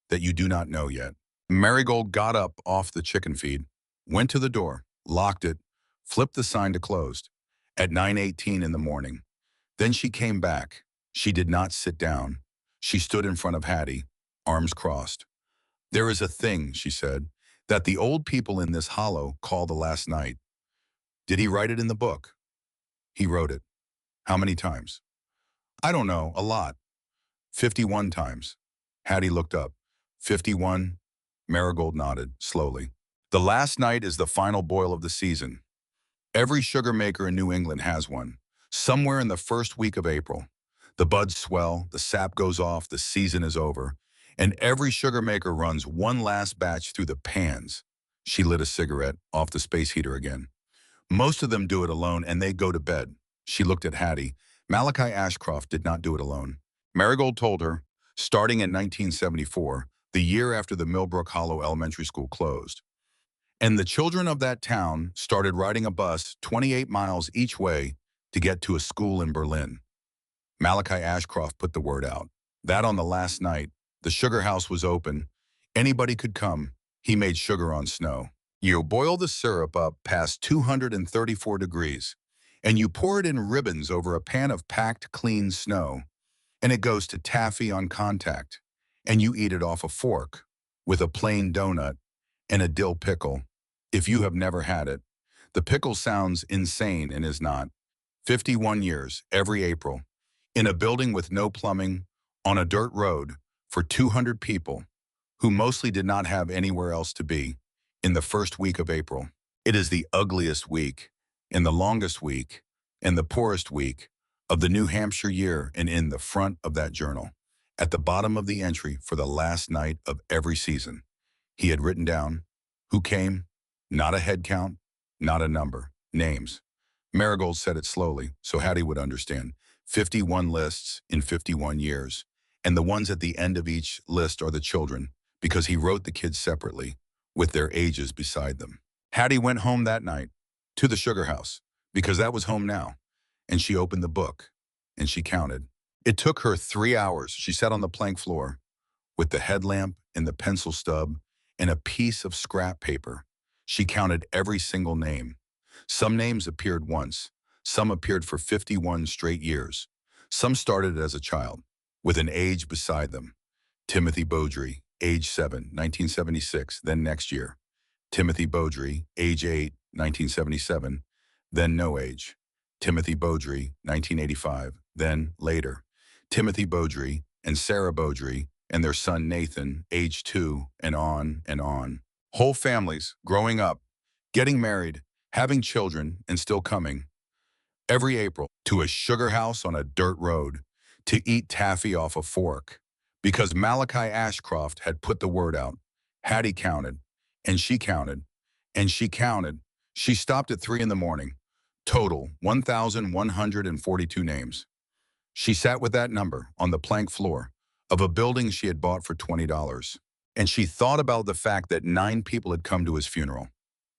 that you do not know yet. Marigold got up off the chicken feed, went to the door, locked it, flipped the sign to closed. At 9:18 in the morning. Then she came back. She did not sit down. She stood in front of Hattie, arms crossed. There is a thing, she said, that the old people in this hollow call the last night. Did he write it in the book? He wrote it. How many times? I don't know, a lot. 51 times. Hattie looked up. 51? Marigold nodded, slowly. The last night is the final boil of the season. Every sugar maker in New England has one, somewhere in the first week of April. The buds swell, the sap goes off, the season is over, and every sugar maker runs one last batch through the pans. She lit a cigarette off the space heater again. Most of them do it alone, and they go to bed. She looked at Hattie. Malachi Ashcroft did not do it alone. Marigold told her, starting in 1974, the year after the Millbrook Hollow Elementary School closed. And the children of that town started riding a bus 28 miles each way to get to a school in Berlin. Malachi Ashcroft put the word out. That on the last night, the sugar house was open. Anybody could come. He made sugar on snow. You boil the syrup up past 234 degrees, and you pour it in ribbons over a pan of packed, clean snow, and it goes to taffy on contact, and you eat it off a fork with a plain donut and a dill pickle. If you have never had it, the pickle sounds insane and is not. 51 years, every April, in a building with no plumbing, on a dirt road, for 200 people, who mostly did not have anywhere else to be, in the first week of April. It is the ugliest week, and the longest week, and the poorest week of the New Hampshire year, and in the front of that journal, at the bottom of the entry for the last night of every season, he had written down who came, not a head count, not a number, names. Marigold said it slowly, so Hattie would understand. 51 lists in 51 years, and the ones at the end of each list are the children, because he wrote the kids separately, with their ages beside them. Hattie went home that night, to the sugar house, because that was home now, and she opened the book, and she counted. It took her 3 hours. She sat on the plank floor, with the headlamp and the pencil stub and a piece of scrap paper. She counted every single name. Some names appeared once. Some appeared for 51 straight years. Some started as a child. with an age beside them. Timothy Beaudry, age 7, 1976, then next year. Timothy Beaudry, age 8, 1977, then no age. Timothy Beaudry, 1985, then later. Timothy Beaudry and Sarah Beaudry and their son Nathan, age 2, and on and on. Whole families growing up, getting married, having children, and still coming every April to a sugar house on a dirt road to eat taffy off a fork because Malachi Ashcroft had put the word out. Hattie counted, and she counted, and she counted. She stopped at 3 in the morning. Total 1,142 names. She sat with that number on the plank floor of a building she had bought for $20. And she thought about the fact that 9 people had come to his funeral.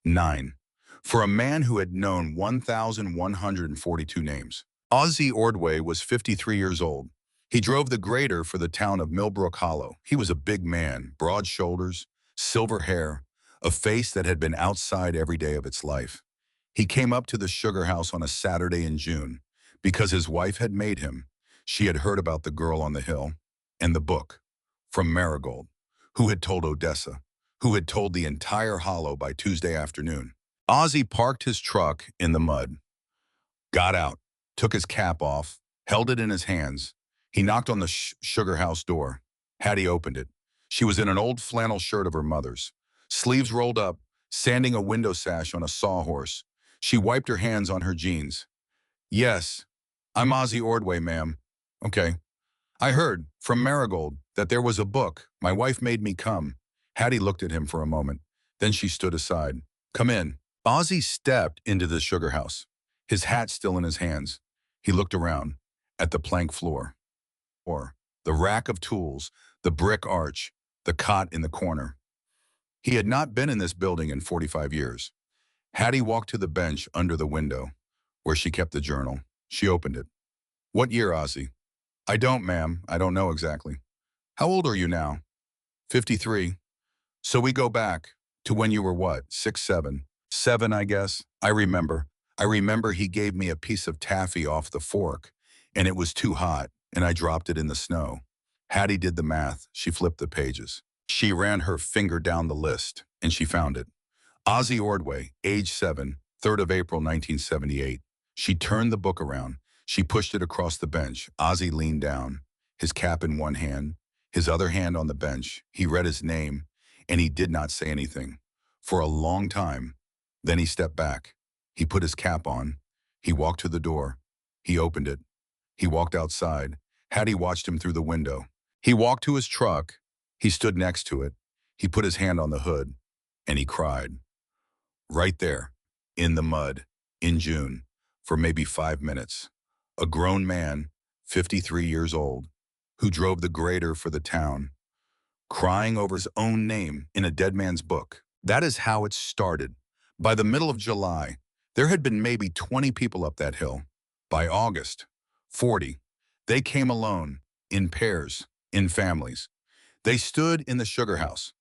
9. For a man who had known 1,142 names. Ozzie Ordway was 53 years old. He drove the grader for the town of Millbrook Hollow. He was a big man, broad shoulders, silver hair, a face that had been outside every day of its life. He came up to the sugar house on a Saturday in June because his wife had made him. She had heard about the girl on the hill and the book from Marigold, who had told Odessa, who had told the entire hollow by Tuesday afternoon. Ozzie parked his truck in the mud, got out, took his cap off, held it in his hands. He knocked on the sugar house door. Hattie opened it. She was in an old flannel shirt of her mother's, sleeves rolled up, sanding a window sash on a sawhorse. She wiped her hands on her jeans. Yes, I'm Ozzie Ordway, ma'am. Okay. I heard from Marigold that there was a book. My wife made me come. Hattie looked at him for a moment. Then she stood aside. Come in. Ozzie stepped into the sugar house, his hat still in his hands. He looked around at the plank floor, or the rack of tools, the brick arch, the cot in the corner. He had not been in this building in 45 years. Hattie walked to the bench under the window, where she kept the journal. She opened it. What year, Ozzie? I don't, ma'am. I don't know exactly. How old are you now? 53. So we go back to when you were what, 6, 7? 7, I guess. I remember. He gave me a piece of taffy off the fork, and it was too hot, and I dropped it in the snow. Hattie did the math. She flipped the pages. She ran her finger down the list, and she found it. Ozzie Ordway, age 7, 3rd of April, 1978. She turned the book around. She pushed it across the bench. Ozzie leaned down, his cap in one hand, his other hand on the bench. He read his name, and he did not say anything for a long time. Then he stepped back. He put his cap on. He walked to the door. He opened it. He walked outside. Hattie watched him through the window. He walked to his truck. He stood next to it. He put his hand on the hood, and he cried. Right there, in the mud, in June, for maybe 5 minutes. A grown man, 53 years old, who drove the grader for the town, crying over his own name in a dead man's book. That is how it started. By the middle of July, there had been maybe 20 people up that hill. By August, 40. They came alone, in pairs, in families. They stood in the sugar house,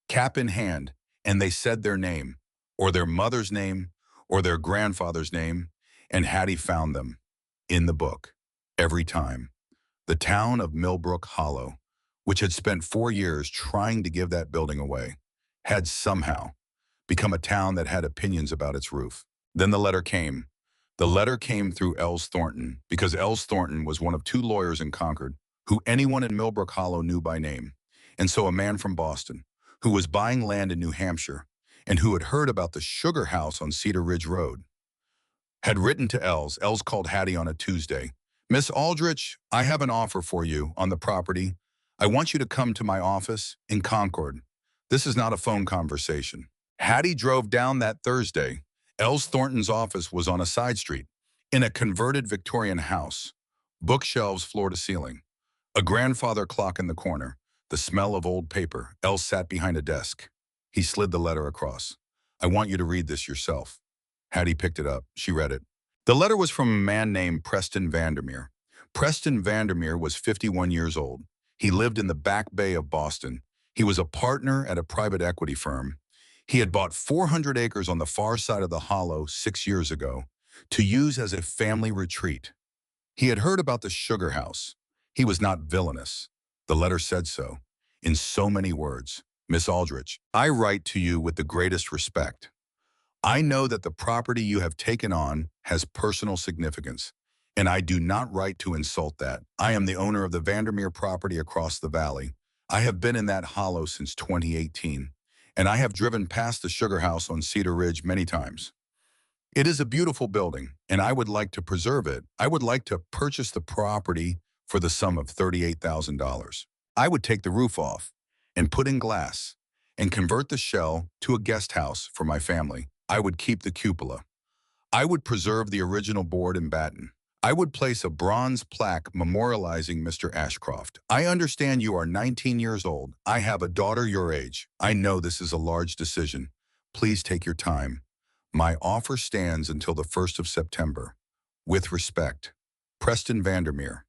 cap in hand, and they said their name, or their mother's name, or their grandfather's name, and Hattie found them in the book every time. The town of Millbrook Hollow, which had spent 4 years trying to give that building away, had somehow become a town that had opinions about its roof. Then the letter came. The letter came through Els Thornton, because Els Thornton was one of 2 lawyers in Concord who anyone in Millbrook Hollow knew by name. And so a man from Boston, who was buying land in New Hampshire and who had heard about the sugar house on Cedar Ridge Road, had written to Els. Els called Hattie on a Tuesday. Miss Aldrich, I have an offer for you on the property. I want you to come to my office in Concord. This is not a phone conversation. Hattie drove down that Thursday. Els Thornton's office was on a side street, in a converted Victorian house, bookshelves floor to ceiling, a grandfather clock in the corner, the smell of old paper. Els sat behind a desk. He slid the letter across. I want you to read this yourself. Hattie picked it up. She read it. The letter was from a man named Preston Vandermeer. Preston Vandermeer was 51 years old. He lived in the Back Bay of Boston. He was a partner at a private equity firm. He had bought 400 acres on the far side of the hollow 6 years ago to use as a family retreat. He had heard about the sugar house. He was not villainous. The letter said so, in so many words. Miss Aldrich, I write to you with the greatest respect. I know that the property you have taken on has personal significance, and I do not write to insult that. I am the owner of the Vandermeer property across the valley. I have been in that hollow since 2018, and I have driven past the Sugarhouse on Cedar Ridge many times. It is a beautiful building, and I would like to preserve it. I would like to purchase the property for the sum of $38,000. I would take the roof off and put in glass and convert the shell to a guest house for my family. I would keep the cupola. I would preserve the original board and batten. I would place a bronze plaque memorializing Mr. Ashcroft. I understand you are 19 years old. I have a daughter your age. I know this is a large decision. Please take your time. My offer stands until the 1st of September. With respect, Preston Vandermeer.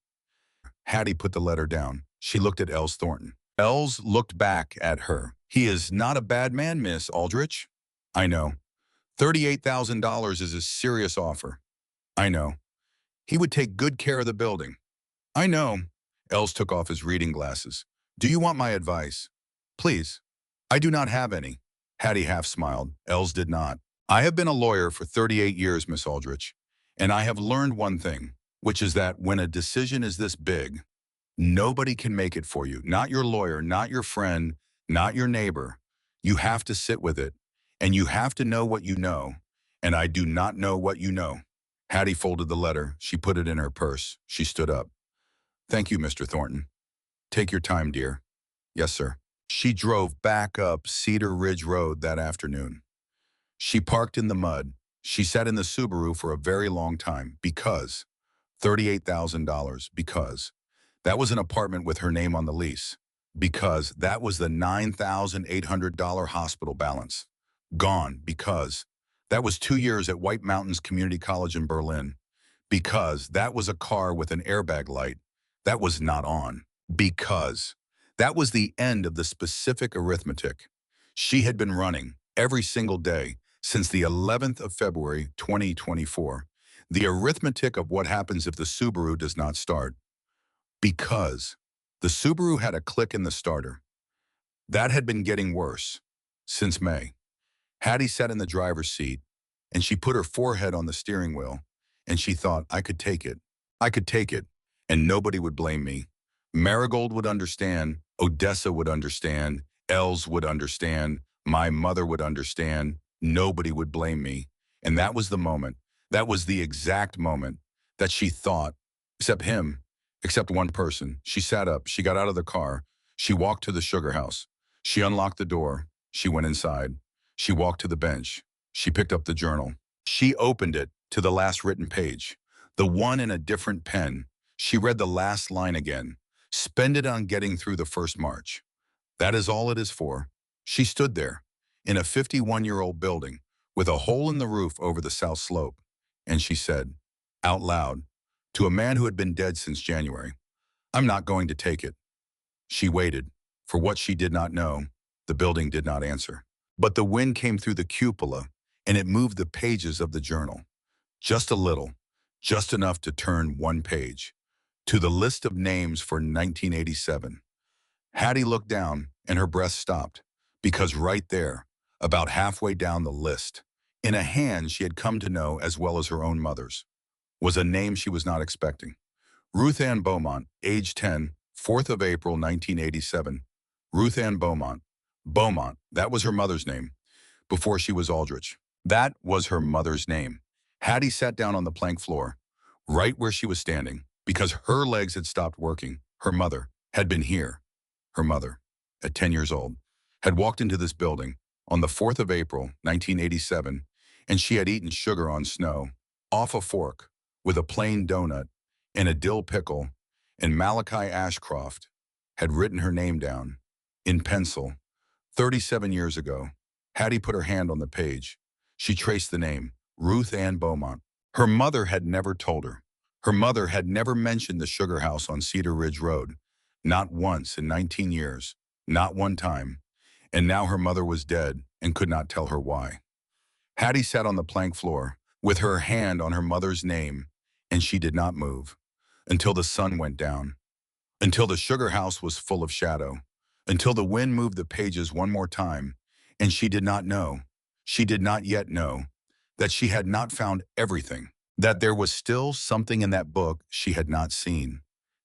Hattie put the letter down. She looked at Els Thornton. Els looked back at her. He is not a bad man, Miss Aldrich. I know. $38,000 is a serious offer. I know. He would take good care of the building. I know. Els took off his reading glasses. Do you want my advice? Please. I do not have any. Hattie half smiled. Els did not. I have been a lawyer for 38 years, Miss Aldrich, and I have learned one thing, which is that when a decision is this big, nobody can make it for you. Not your lawyer, not your friend, not your neighbor. You have to sit with it, and you have to know what you know, and I do not know what you know. Hattie folded the letter. She put it in her purse. She stood up. Thank you, Mr. Thornton. Take your time, dear. Yes, sir. She drove back up Cedar Ridge Road that afternoon. She parked in the mud. She sat in the Subaru for a very long time because $38,000, because that was an apartment with her name on the lease, because that was the $9,800 hospital balance. Gone, because that was 2 years at White Mountains Community College in Berlin, because that was a car with an airbag light that was not on, because that was the end of the specific arithmetic. She had been running every single day since the 11th of February, 2024, the arithmetic of what happens if the Subaru does not start. Because the Subaru had a click in the starter. That had been getting worse since May. Hattie sat in the driver's seat, and she put her forehead on the steering wheel, and she thought, I could take it. I could take it, and nobody would blame me. Marigold would understand, Odessa would understand, Els would understand, my mother would understand, nobody would blame me. And that was the moment, that was the exact moment that she thought, except him, except one person. She sat up, she got out of the car, she walked to the Sugarhouse. She unlocked the door, she went inside. She walked to the bench, she picked up the journal. She opened it to the last written page, the one in a different pen. She read the last line again. Spend it on getting through the first march. That is all it is for. She stood there, in a 51-year-old building, with a hole in the roof over the south slope, and she said, out loud, to a man who had been dead since January, I'm not going to take it. She waited. For what she did not know, the building did not answer. But the wind came through the cupola, and it moved the pages of the journal. Just a little, just enough to turn one page, to the list of names for 1987. Hattie looked down, and her breath stopped, because right there, about halfway down the list, in a hand she had come to know as well as her own mother's, was a name she was not expecting. Ruth Ann Beaumont, age 10, 4th of April, 1987. Ruth Ann Beaumont. Beaumont, that was her mother's name, before she was Aldrich. That was her mother's name. Hattie sat down on the plank floor, right where she was standing, because her legs had stopped working. Her mother had been here. Her mother, at 10 years old, had walked into this building on the 4th of April, 1987, and she had eaten sugar on snow, off a fork, with a plain donut and a dill pickle, and Malachi Ashcroft had written her name down, in pencil, 37 years ago. Hattie put her hand on the page. She traced the name, Ruth Ann Beaumont. Her mother had never told her. Her mother had never mentioned the Sugarhouse on Cedar Ridge Road, not once in 19 years, not one time. And now her mother was dead and could not tell her why. Hattie sat on the plank floor with her hand on her mother's name, and she did not move until the sun went down. until the sugar house was full of shadow, until the wind moved the pages one more time, and she did not know, she did not yet know, that she had not found everything, that there was still something in that book she had not seen,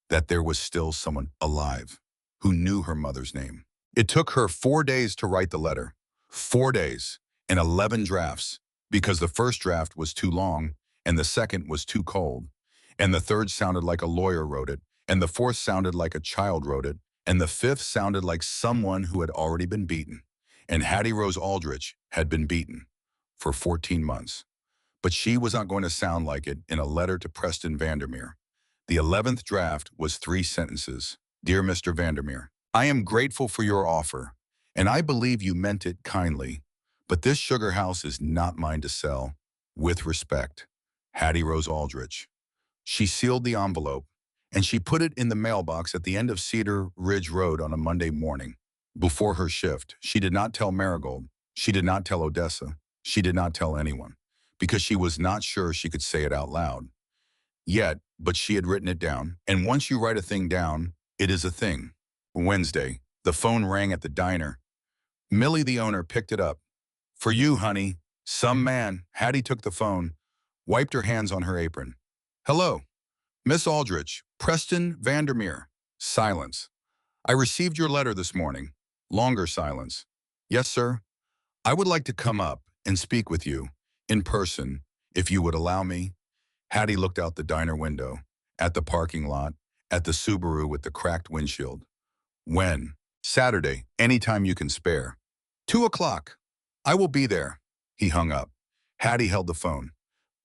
that there was still someone alive who knew her mother's name. It took her 4 days to write the letter. 4 days and 11 drafts, because the first draft was too long, and the second was too cold, and the third sounded like a lawyer wrote it, and the fourth sounded like a child wrote it, and the fifth sounded like someone who had already been beaten. And Hattie Rose Aldrich had been beaten for 14 months. But she was not going to sound like it in a letter to Preston Vandermeer. The 11th draft was 3 sentences. Dear Mr. Vandermeer, I am grateful for your offer, and I believe you meant it kindly, but this sugar house is not mine to sell. With respect, Hattie Rose Aldrich. She sealed the envelope, and she put it in the mailbox at the end of Cedar Ridge Road on a Monday morning. Before her shift, she did not tell Marigold. She did not tell Odessa. She did not tell anyone, because she was not sure she could say it out loud. But she had written it down, and once you write a thing down, it is a thing. Wednesday, the phone rang at the diner. Millie, the owner, picked it up. For you, honey. Some man. Hattie took the phone, wiped her hands on her apron. Hello. Miss Aldrich, Preston Vandermeer. Silence. I received your letter this morning. Longer silence. Yes, sir. I would like to come up and speak with you, in person, if you would allow me. Hattie looked out the diner window, at the parking lot, at the Subaru with the cracked windshield. When? Saturday, anytime you can spare. 2 o'clock. I will be there. He hung up. Hattie held the phone.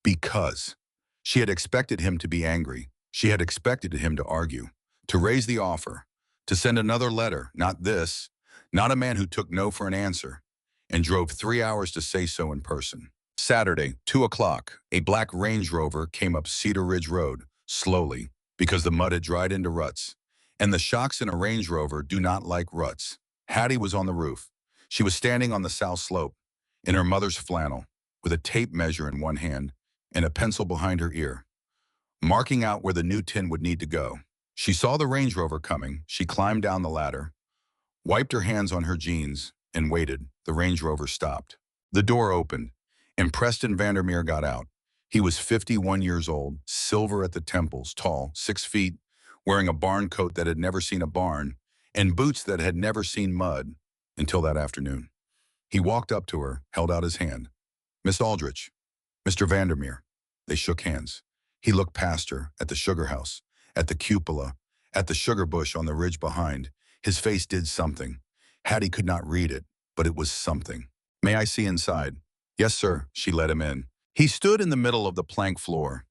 Because. She had expected him to be angry. She had expected him to argue, to raise the offer, to send another letter, not this, not a man who took no for an answer, and drove 3 hours to say so in person. Saturday, 2 o'clock, a black Range Rover came up Cedar Ridge Road, slowly, because the mud had dried into ruts. And the shocks in a Range Rover do not like ruts. Hattie was on the roof. She was standing on the south slope, in her mother's flannel, with a tape measure in one hand and a pencil behind her ear, marking out where the new tin would need to go. She saw the Range Rover coming. She climbed down the ladder, wiped her hands on her jeans, and waited. The Range Rover stopped. The door opened, and Preston Vandermeer got out. He was 51 years old, silver at the temples, tall, 6 feet, wearing a barn coat that had never seen a barn, and boots that had never seen mud until that afternoon. He walked up to her, held out his hand. Miss Aldrich, Mr. Vandermeer. They shook hands. He looked past her, at the sugar house, at the cupola, at the sugar bush on the ridge behind. His face did something. Hattie could not read it, but it was something. May I see inside? Yes, sir. She let him in. He stood in the middle of the plank floor.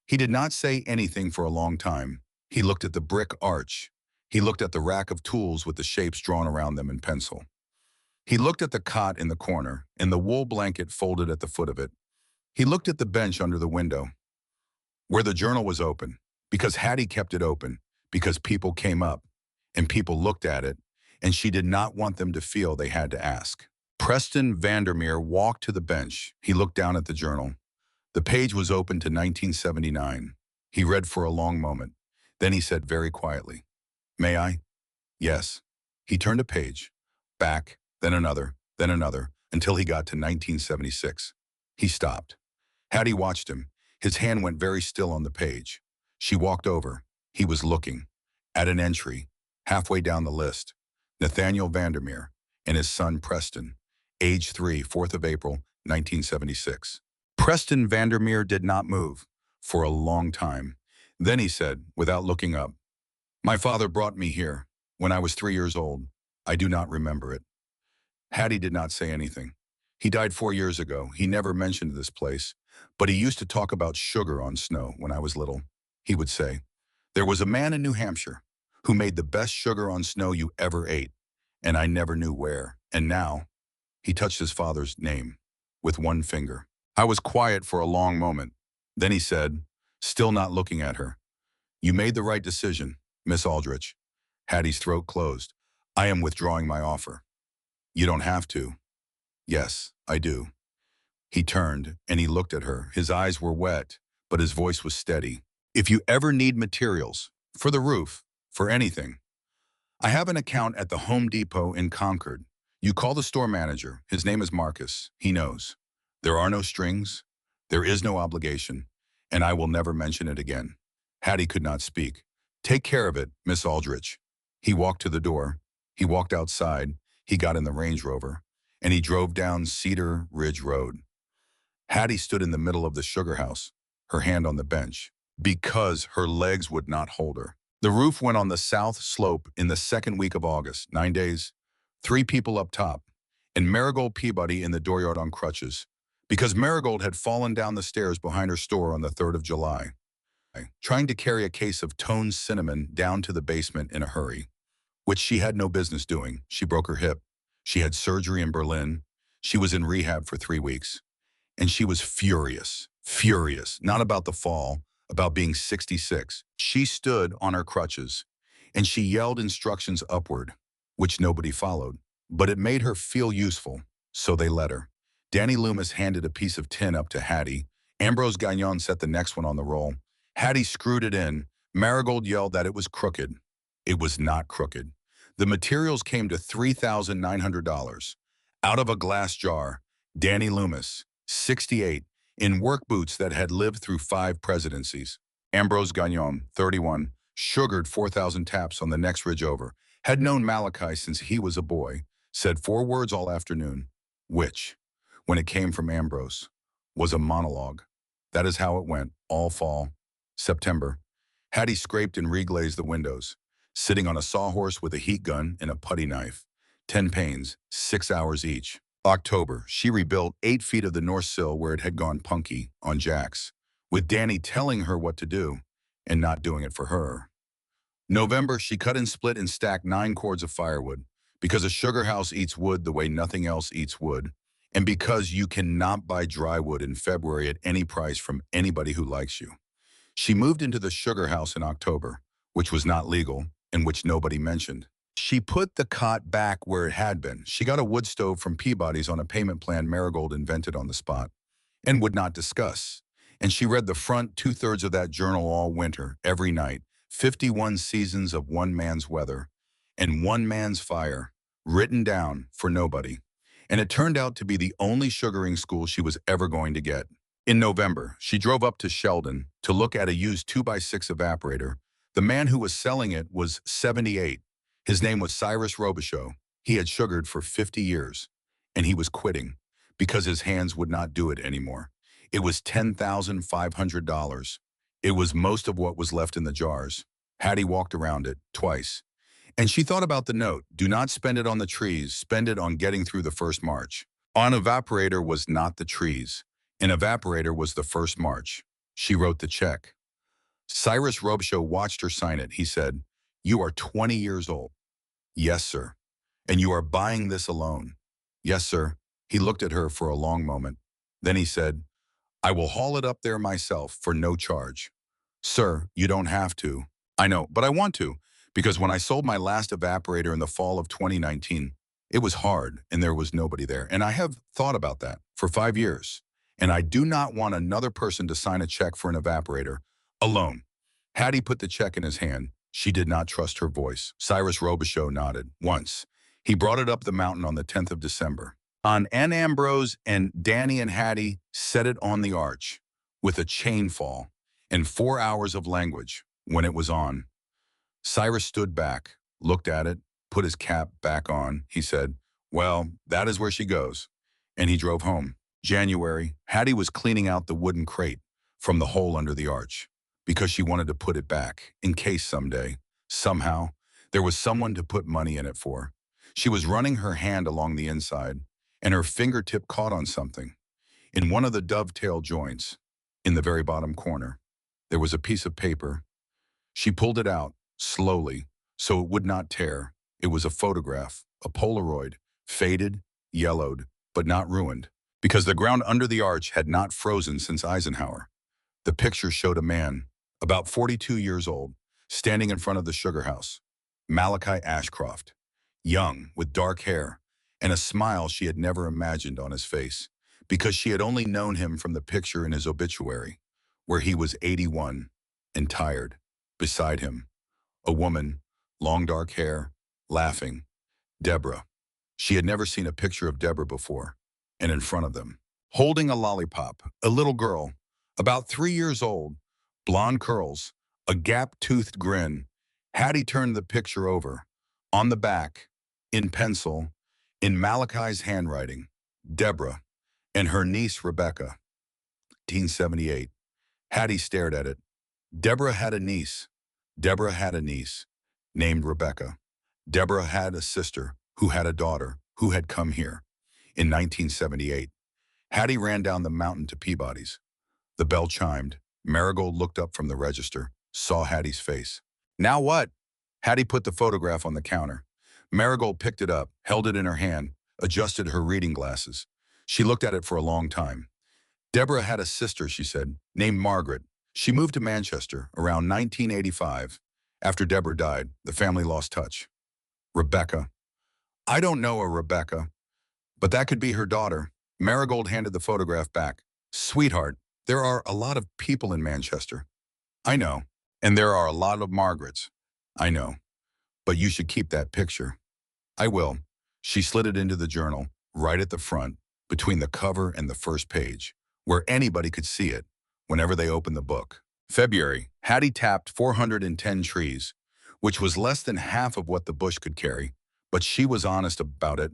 He did not say anything for a long time. He looked at the brick arch. He looked at the rack of tools with the shapes drawn around them in pencil. He looked at the cot in the corner and the wool blanket folded at the foot of it. He looked at the bench under the window, where the journal was open, because Hattie kept it open, because people came up, and people looked at it, and she did not want them to feel they had to ask. Preston Vandermeer walked to the bench. He looked down at the journal. The page was open to 1979. He read for a long moment. Then he said very quietly, May I? Yes. He turned a page, back, then another, until he got to 1976. He stopped. Hattie watched him. His hand went very still on the page. She walked over. He was looking. At an entry, halfway down the list, Nathaniel Vandermeer and his son Preston, age 3, 4th of April, 1976. Preston Vandermeer did not move for a long time. Then he said, without looking up, My father brought me here when I was 3 years old. I do not remember it. Hattie did not say anything. He died 4 years ago. He never mentioned this place, but he used to talk about sugar on snow when I was little. He would say, There was a man in New Hampshire who made the best sugar on snow you ever ate, and I never knew where. And now, he touched his father's name with one finger. I was quiet for a long moment. Then he said, still not looking at her, You made the right decision, Miss Aldrich. Hattie's throat closed. I am withdrawing my offer. You don't have to. Yes, I do. He turned and he looked at her. His eyes were wet, but his voice was steady. If you ever need materials, for the roof, for anything. I have an account at the Home Depot in Concord. You call the store manager. His name is Marcus. He knows. There are no strings. There is no obligation. And I will never mention it again. Hattie could not speak. Take care of it, Miss Aldrich. He walked to the door. He walked outside. He got in the Range Rover. And he drove down Cedar Ridge Road. Hattie stood in the middle of the Sugarhouse, her hand on the bench, because her legs would not hold her. The roof went on the south slope in the second week of August, 9 days, 3 people up top, and Marigold Peabody in the dooryard on crutches, because Marigold had fallen down the stairs behind her store on the 3rd of July, trying to carry a case of toned cinnamon down to the basement in a hurry, which she had no business doing. She broke her hip. She had surgery in Berlin. She was in rehab for 3 weeks. And she was furious, not about the fall, about being 66. She stood on her crutches, and she yelled instructions upward, which nobody followed. But it made her feel useful, so they let her. Danny Loomis handed a piece of tin up to Hattie. Ambrose Gagnon set the next one on the roll. Hattie screwed it in. Marigold yelled that it was crooked. It was not crooked. The materials came to $3,900. Out of a glass jar, Danny Loomis, 68, in work boots that had lived through 5 presidencies. Ambrose Gagnon, 31, sugared 4,000 taps on the next ridge over, had known Malachi since he was a boy, said 4 words all afternoon, which, when it came from Ambrose, was a monologue. That is how it went, all fall. September. Hattie scraped and reglazed the windows, sitting on a sawhorse with a heat gun and a putty knife. 10 panes, 6 hours each. October, she rebuilt 8 feet of the north sill where it had gone punky on jacks, with Danny telling her what to do and not doing it for her. November, she cut and split and stacked 9 cords of firewood, because a sugar house eats wood the way nothing else eats wood, and because you cannot buy dry wood in February at any price from anybody who likes you. She moved into the sugar house in October, which was not legal and which nobody mentioned. She put the cot back where it had been. She got a wood stove from Peabody's on a payment plan Marigold invented on the spot and would not discuss. And she read the front 2/3 of that journal all winter, every night, 51 seasons of one man's weather and one man's fire, written down for nobody. And it turned out to be the only sugaring school she was ever going to get. In November, she drove up to Sheldon to look at a used 2x6 evaporator. The man who was selling it was 78. His name was Cyrus Robichaud. He had sugared for 50 years, and he was quitting because his hands would not do it anymore. It was $10,500. It was most of what was left in the jars. Hattie walked around it twice, and she thought about the note. Do not spend it on the trees. Spend it on getting through the first march. An evaporator was not the trees. An evaporator was the first march. She wrote the check. Cyrus Robichaud watched her sign it. He said, "You are 20 years old." "Yes, sir." "And you are buying this alone?" "Yes, sir." He looked at her for a long moment. Then he said, "I will haul it up there myself for no charge." "Sir, you don't have to." "I know, but I want to, because when I sold my last evaporator in the fall of 2019, it was hard and there was nobody there. And I have thought about that for 5 years. And I do not want another person to sign a check for an evaporator alone." Hattie put the check in his hand. She did not trust her voice. Cyrus Robichaud nodded. Once, he brought it up the mountain on the 10th of December. On Ann Ambrose and Danny and Hattie set it on the arch with a chain fall and 4 hours of language when it was on. Cyrus stood back, looked at it, put his cap back on. He said, "Well, that is where she goes." And he drove home. January, Hattie was cleaning out the wooden crate from the hole under the arch because she wanted to put it back in case someday, somehow, there was someone to put money in it for. She was running her hand along the inside, and her fingertip caught on something. In one of the dovetail joints, in the very bottom corner, there was a piece of paper. She pulled it out, slowly, so it would not tear. It was a photograph, a Polaroid, faded, yellowed, but not ruined, because the ground under the arch had not frozen since Eisenhower. The picture showed a man, about 42 years old, standing in front of the sugar house. Malachi Ashcroft, young, with dark hair, and a smile she had never imagined on his face, because she had only known him from the picture in his obituary, where he was 81 and tired. Beside him, a woman, long dark hair, laughing. Deborah. She had never seen a picture of Deborah before. And in front of them, holding a lollipop, a little girl, about 3 years old, blonde curls, a gap-toothed grin. Hattie turned the picture over. On the back, in pencil, in Malachi's handwriting, Deborah and her niece Rebecca, 1978. Hattie stared at it. Deborah had a niece. Deborah had a niece named Rebecca. Deborah had a sister who had a daughter who had come here in 1978. Hattie ran down the mountain to Peabody's. The bell chimed. Marigold looked up from the register, saw Hattie's face. Now what? Hattie put the photograph on the counter. Marigold picked it up, held it in her hand, adjusted her reading glasses. She looked at it for a long time. Deborah had a sister, she said, named Margaret. She moved to Manchester around 1985. After Deborah died, the family lost touch. Rebecca. I don't know a Rebecca, but that could be her daughter. Marigold handed the photograph back. Sweetheart, there are a lot of people in Manchester. I know. And there are a lot of Margarets. I know. But you should keep that picture. I will. She slid it into the journal, right at the front, between the cover and the first page, where anybody could see it, whenever they opened the book. February, Hattie tapped 410 trees, which was less than half of what the bush could carry, but she was honest about it.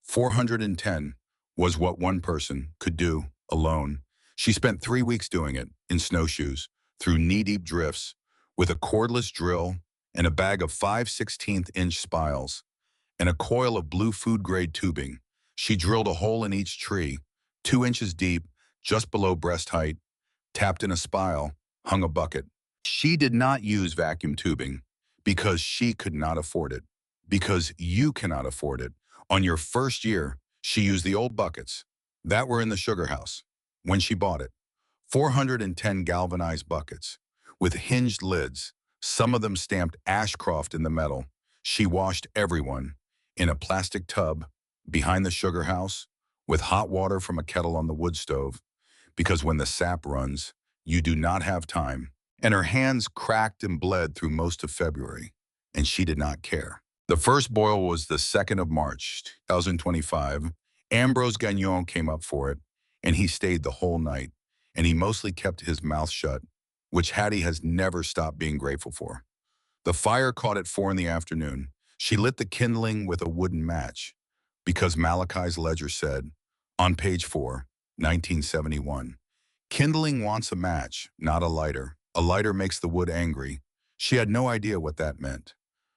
410 was what one person could do alone. She spent 3 weeks doing it, in snowshoes, through knee-deep drifts, with a cordless drill and a bag of 5/16-inch spiles, and a coil of blue food-grade tubing. She drilled a hole in each tree, 2 inches deep, just below breast height, tapped in a spile, hung a bucket. She did not use vacuum tubing because she could not afford it, because you cannot afford it. On your first year, she used the old buckets that were in the Sugarhouse when she bought it. 410 galvanized buckets with hinged lids, some of them stamped Ashcroft in the metal. She washed everyone in a plastic tub behind the Sugarhouse with hot water from a kettle on the wood stove, because when the sap runs, you do not have time. And her hands cracked and bled through most of February, and she did not care. The first boil was the 2nd of March, 2025. Ambrose Gagnon came up for it, and he stayed the whole night, and he mostly kept his mouth shut, which Hattie has never stopped being grateful for. The fire caught at 4 in the afternoon. She lit the kindling with a wooden match, because Malachi's ledger said, on page 4, 1971, kindling wants a match, not a lighter. A lighter makes the wood angry. She had no idea what that meant.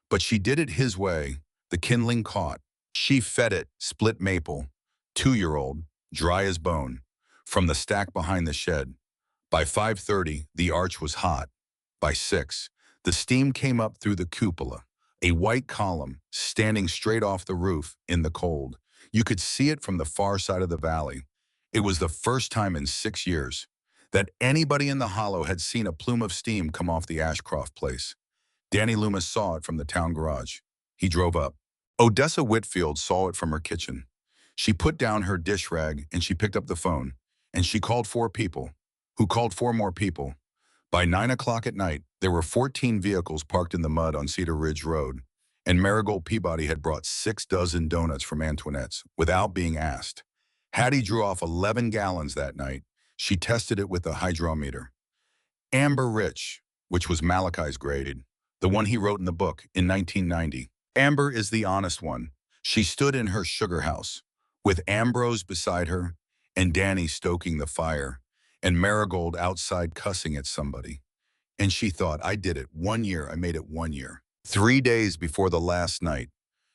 But she did it his way. The kindling caught. She fed it split maple, 2-year-old, dry as bone, from the stack behind the shed. By 5:30, the arch was hot. By 6, the steam came up through the cupola, a white column standing straight off the roof in the cold. You could see it from the far side of the valley. It was the first time in 6 years that anybody in the hollow had seen a plume of steam come off the Ashcroft place. Danny Loomis saw it from the town garage. He drove up. Odessa Whitfield saw it from her kitchen. She put down her dish rag and she picked up the phone, and she called 4 people, who called 4 more people. By 9 o'clock at night, there were 14 vehicles parked in the mud on Cedar Ridge Road, and Marigold Peabody had brought 6 dozen donuts from Antoinette's without being asked. Hattie drew off 11 gallons that night. She tested it with the hydrometer. Amber Rich, which was Malachi's grade, the one he wrote in the book in 1990. Amber is the honest one. She stood in her Sugarhouse, with Ambrose beside her, and Danny stoking the fire, and Marigold outside cussing at somebody. And she thought, I did it. 1 year, I made it 1 year. 3 days before the last night,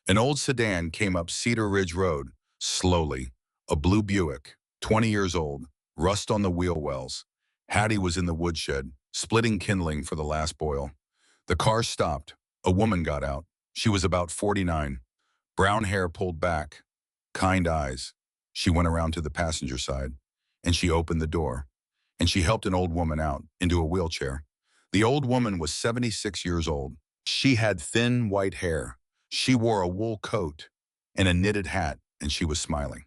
an old sedan came up Cedar Ridge Road, slowly. A blue Buick, 20 years old, rust on the wheel wells. Hattie was in the woodshed, splitting kindling for the last boil. The car stopped. A woman got out. She was about 49. Brown hair pulled back. Kind eyes. She went around to the passenger side, and she opened the door, and she helped an old woman out into a wheelchair. The old woman was 76 years old. She had thin white hair. She wore a wool coat and a knitted hat, and she was smiling.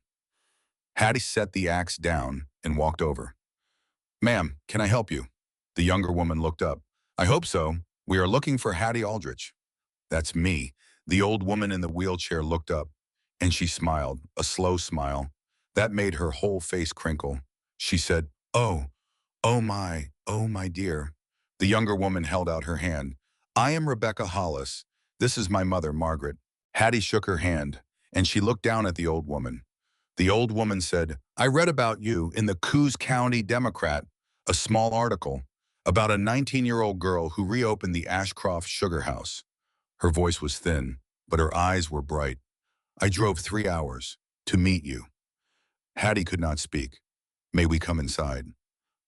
Hattie set the axe down and walked over. Ma'am, can I help you? The younger woman looked up. I hope so. We are looking for Hattie Aldrich. That's me. The old woman in the wheelchair looked up, and she smiled, a slow smile. That made her whole face crinkle. She said, "Oh, oh my dear." The younger woman held out her hand. "I am Rebecca Hollis. This is my mother, Margaret." Hattie shook her hand, and she looked down at the old woman. The old woman said, "I read about you in the Coos County Democrat, a small article about a 19-year-old girl who reopened the Ashcroft Sugarhouse." Her voice was thin, but her eyes were bright. "I drove 3 hours to meet you." Hattie could not speak. "May we come inside?"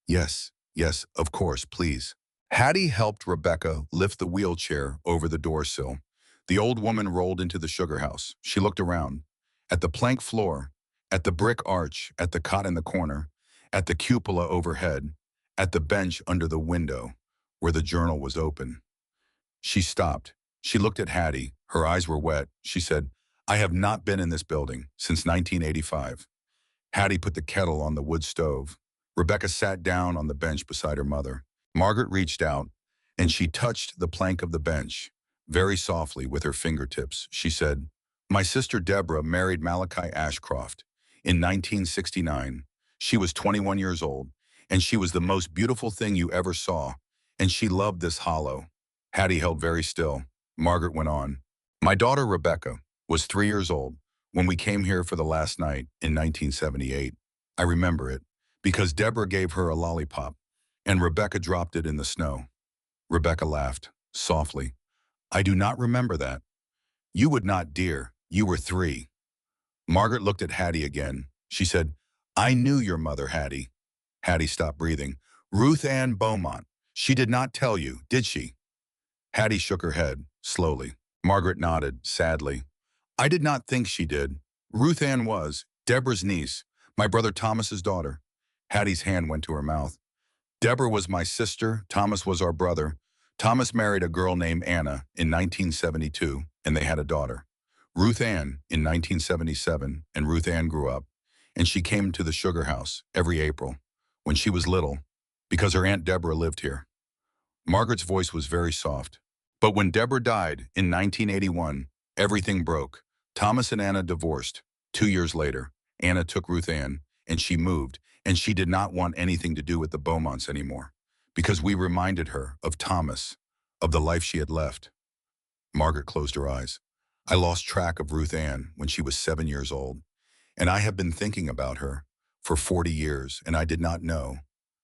"Yes, yes, of course, please." Hattie helped Rebecca lift the wheelchair over the door sill. The old woman rolled into the sugar house. She looked around. At the plank floor, at the brick arch, at the cot in the corner, at the cupola overhead, at the bench under the window where the journal was open. She stopped. She looked at Hattie. Her eyes were wet. She said, "I have not been in this building since 1985. Hattie put the kettle on the wood stove. Rebecca sat down on the bench beside her mother. Margaret reached out, and she touched the plank of the bench. Very softly with her fingertips, she said, "My sister Deborah married Malachi Ashcroft in 1969. She was 21 years old, and she was the most beautiful thing you ever saw, and she loved this hollow." Hattie held very still. Margaret went on, "My daughter Rebecca was 3 years old when we came here for the last night in 1978. I remember it because Deborah gave her a lollipop and Rebecca dropped it in the snow." Rebecca laughed softly. "I do not remember that." "You would not, dear. You were 3. Margaret looked at Hattie again. She said, "I knew your mother, Hattie." Hattie stopped breathing. "Ruth Ann Beaumont. She did not tell you, did she?" Hattie shook her head, slowly. Margaret nodded, sadly. "I did not think she did. Ruth Ann was Deborah's niece, my brother Thomas's daughter." Hattie's hand went to her mouth. "Deborah was my sister, Thomas was our brother. Thomas married a girl named Anna in 1972, and they had a daughter, Ruth Ann, in 1977, and Ruth Ann grew up, and she came to the sugar house every April, when she was little, because her Aunt Deborah lived here." Margaret's voice was very soft. "But when Deborah died in 1981, everything broke. Thomas and Anna divorced. 2 years later, Anna took Ruth Ann, and she moved, and she did not want anything to do with the Beaumonts anymore, because we reminded her of Thomas, of the life she had left." Margaret closed her eyes. "I lost track of Ruth Ann when she was 7 years old, and I have been thinking about her for 40 years, and I did not know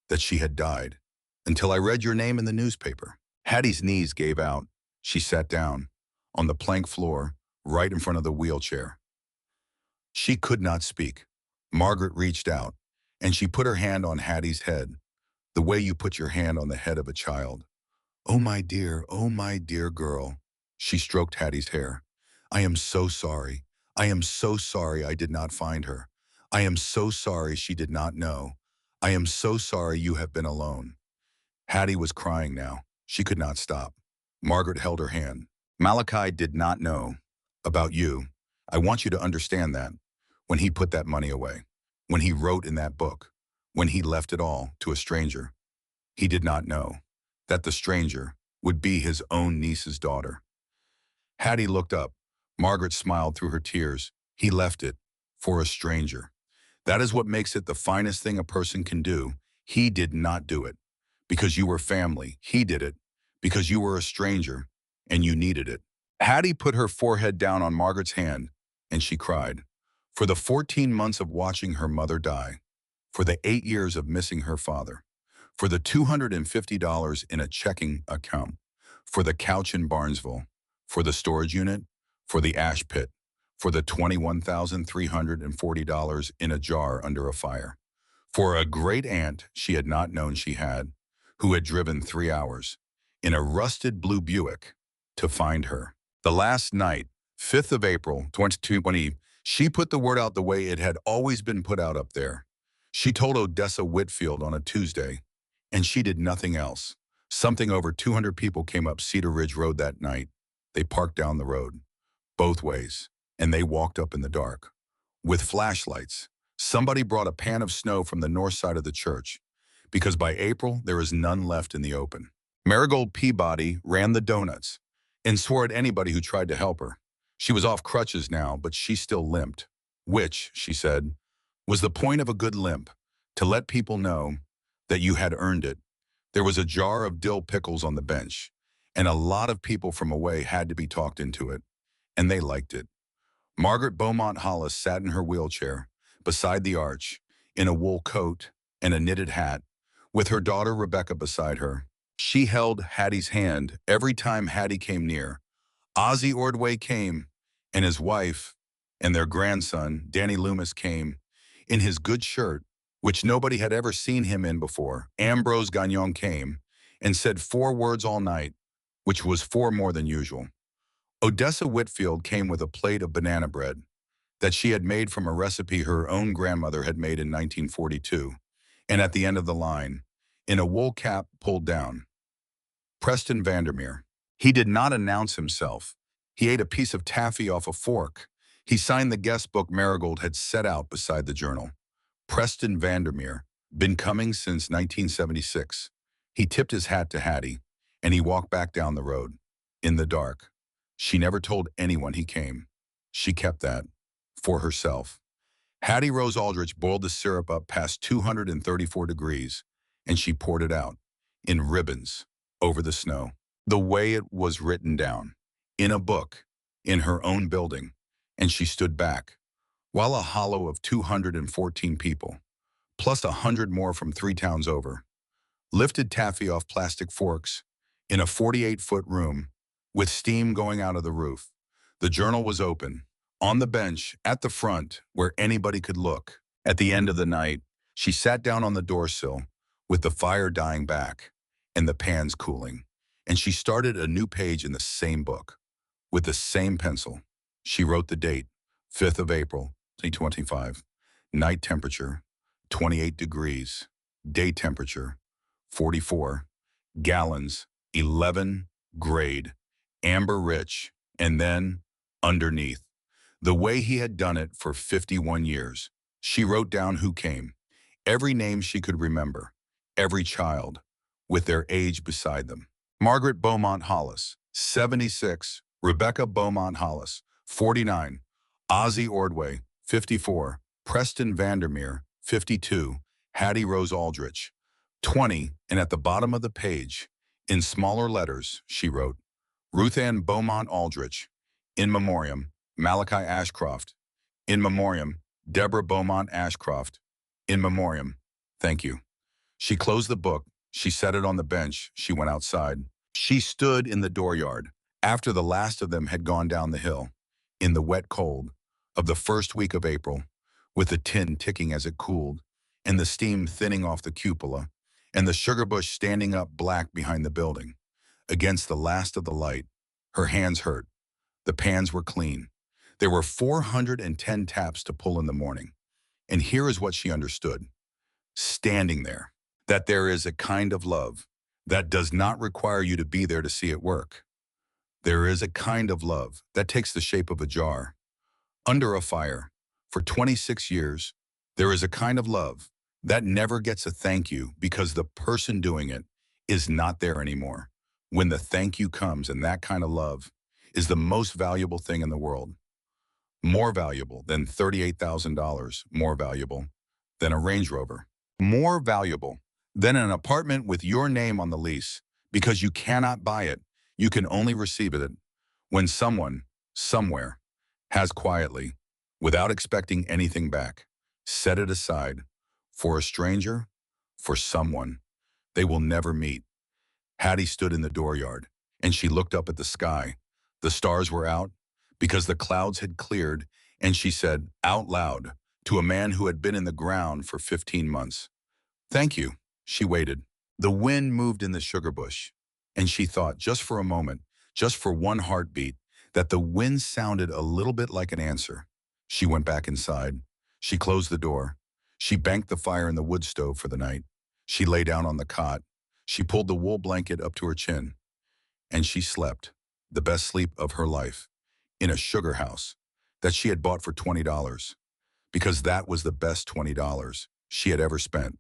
that she had died until I read your name in the newspaper." Hattie's knees gave out. She sat down on the plank floor right in front of the wheelchair. She could not speak. Margaret reached out, and she put her hand on Hattie's head, the way you put your hand on the head of a child. Oh my dear girl." She stroked Hattie's hair. "I am so sorry. I am so sorry I did not find her. I am so sorry she did not know. I am so sorry you have been alone." Hattie was crying now. She could not stop. Margaret held her hand. "Malachi did not know about you. I want you to understand that. When he put that money away, when he wrote in that book, when he left it all to a stranger, he did not know that the stranger would be his own niece's daughter." Hattie looked up. Margaret smiled through her tears. "He left it for a stranger. That is what makes it the finest thing a person can do. He did not do it because you were family. He did it because you were a stranger and you needed it." Hattie put her forehead down on Margaret's hand, and she cried. For the 14 months of watching her mother die, for the 8 years of missing her father, for the $250 in a checking account, for the couch in Barnesville, for the storage unit, for the ash pit, for the $21,340 in a jar under a fire, for a great aunt she had not known she had, who had driven 3 hours in a rusted blue Buick to find her. The last night, 5th of April, 2020, she put the word out the way it had always been put out up there. She told Odessa Whitfield on a Tuesday, and she did nothing else. Something over 200 people came up Cedar Ridge Road that night. They parked down the road, both ways, and they walked up in the dark. With flashlights, somebody brought a pan of snow from the north side of the church, because by April there is none left in the open. Marigold Peabody ran the donuts. and swore at anybody who tried to help her. She was off crutches now, but she still limped, which, she said, was the point of a good limp, to let people know that you had earned it. There was a jar of dill pickles on the bench, and a lot of people from away had to be talked into it, and they liked it. Margaret Beaumont Hollis sat in her wheelchair, beside the arch, in a wool coat and a knitted hat, with her daughter Rebecca beside her. She held Hattie's hand every time Hattie came near. Ozzie Ordway came, and his wife, and their grandson, Danny Loomis, came, in his good shirt, which nobody had ever seen him in before. Ambrose Gagnon came, and said 4 words all night, which was 4 more than usual. Odessa Whitfield came with a plate of banana bread that she had made from a recipe her own grandmother had made in 1942, and at the end of the line, in a wool cap pulled down, Preston Vandermeer. He did not announce himself. He ate a piece of taffy off a fork. He signed the guest book Marigold had set out beside the journal. Preston Vandermeer, been coming since 1976. He tipped his hat to Hattie, and he walked back down the road, in the dark. She never told anyone he came. She kept that for herself. Hattie Rose Aldrich boiled the syrup up past 234 degrees, and she poured it out, in ribbons, over the snow, the way it was written down, in a book, in her own building, and she stood back, while a hollow of 214 people, plus 100 more from 3 towns over, lifted taffy off plastic forks, in a 48-foot room, with steam going out of the roof. The journal was open, on the bench, at the front, where anybody could look. At the end of the night, she sat down on the doorsill, with the fire dying back, and the pans cooling, and she started a new page in the same book, with the same pencil. She wrote the date, 5th of April, 2025. Night temperature, 28 degrees. Day temperature, 44. Gallons, 11. Grade, amber rich. And then, underneath, the way he had done it for 51 years. She wrote down who came, every name she could remember, every child, with their age beside them. Margaret Beaumont Hollis, 76. Rebecca Beaumont Hollis, 49. Ozzie Ordway, 54. Preston Vandermeer, 52. Hattie Rose Aldrich, 20. And at the bottom of the page, in smaller letters, she wrote, Ruth Ann Beaumont Aldrich, in memoriam, Malachi Ashcroft, in memoriam, Deborah Beaumont Ashcroft, in memoriam, thank you. She closed the book. She set it on the bench. She went outside. She stood in the dooryard after the last of them had gone down the hill, in the wet cold of the first week of April, with the tin ticking as it cooled, and the steam thinning off the cupola, and the sugar bush standing up black behind the building. Against the last of the light, her hands hurt. The pans were clean. There were 410 taps to pull in the morning. And here is what she understood, standing there, that there is a kind of love that does not require you to be there to see it work. There is a kind of love that takes the shape of a jar. Under a fire, for 26 years, there is a kind of love that never gets a thank you because the person doing it is not there anymore. When the thank you comes, and that kind of love is the most valuable thing in the world. More valuable than $38,000, more valuable than a Range Rover. More valuable than an apartment with your name on the lease, because you cannot buy it. You can only receive it when someone, somewhere, has quietly, without expecting anything back, set it aside for a stranger, for someone they will never meet. Hattie stood in the dooryard, and she looked up at the sky. The stars were out because the clouds had cleared, and she said out loud to a man who had been in the ground for 15 months, "Thank you." She waited. The wind moved in the sugar bush, and she thought just for a moment, just for one heartbeat, that the wind sounded a little bit like an answer. She went back inside. She closed the door. She banked the fire in the wood stove for the night. She lay down on the cot. She pulled the wool blanket up to her chin, and she slept, the best sleep of her life, in a sugar house that she had bought for $20, because that was the best $20 she had ever spent.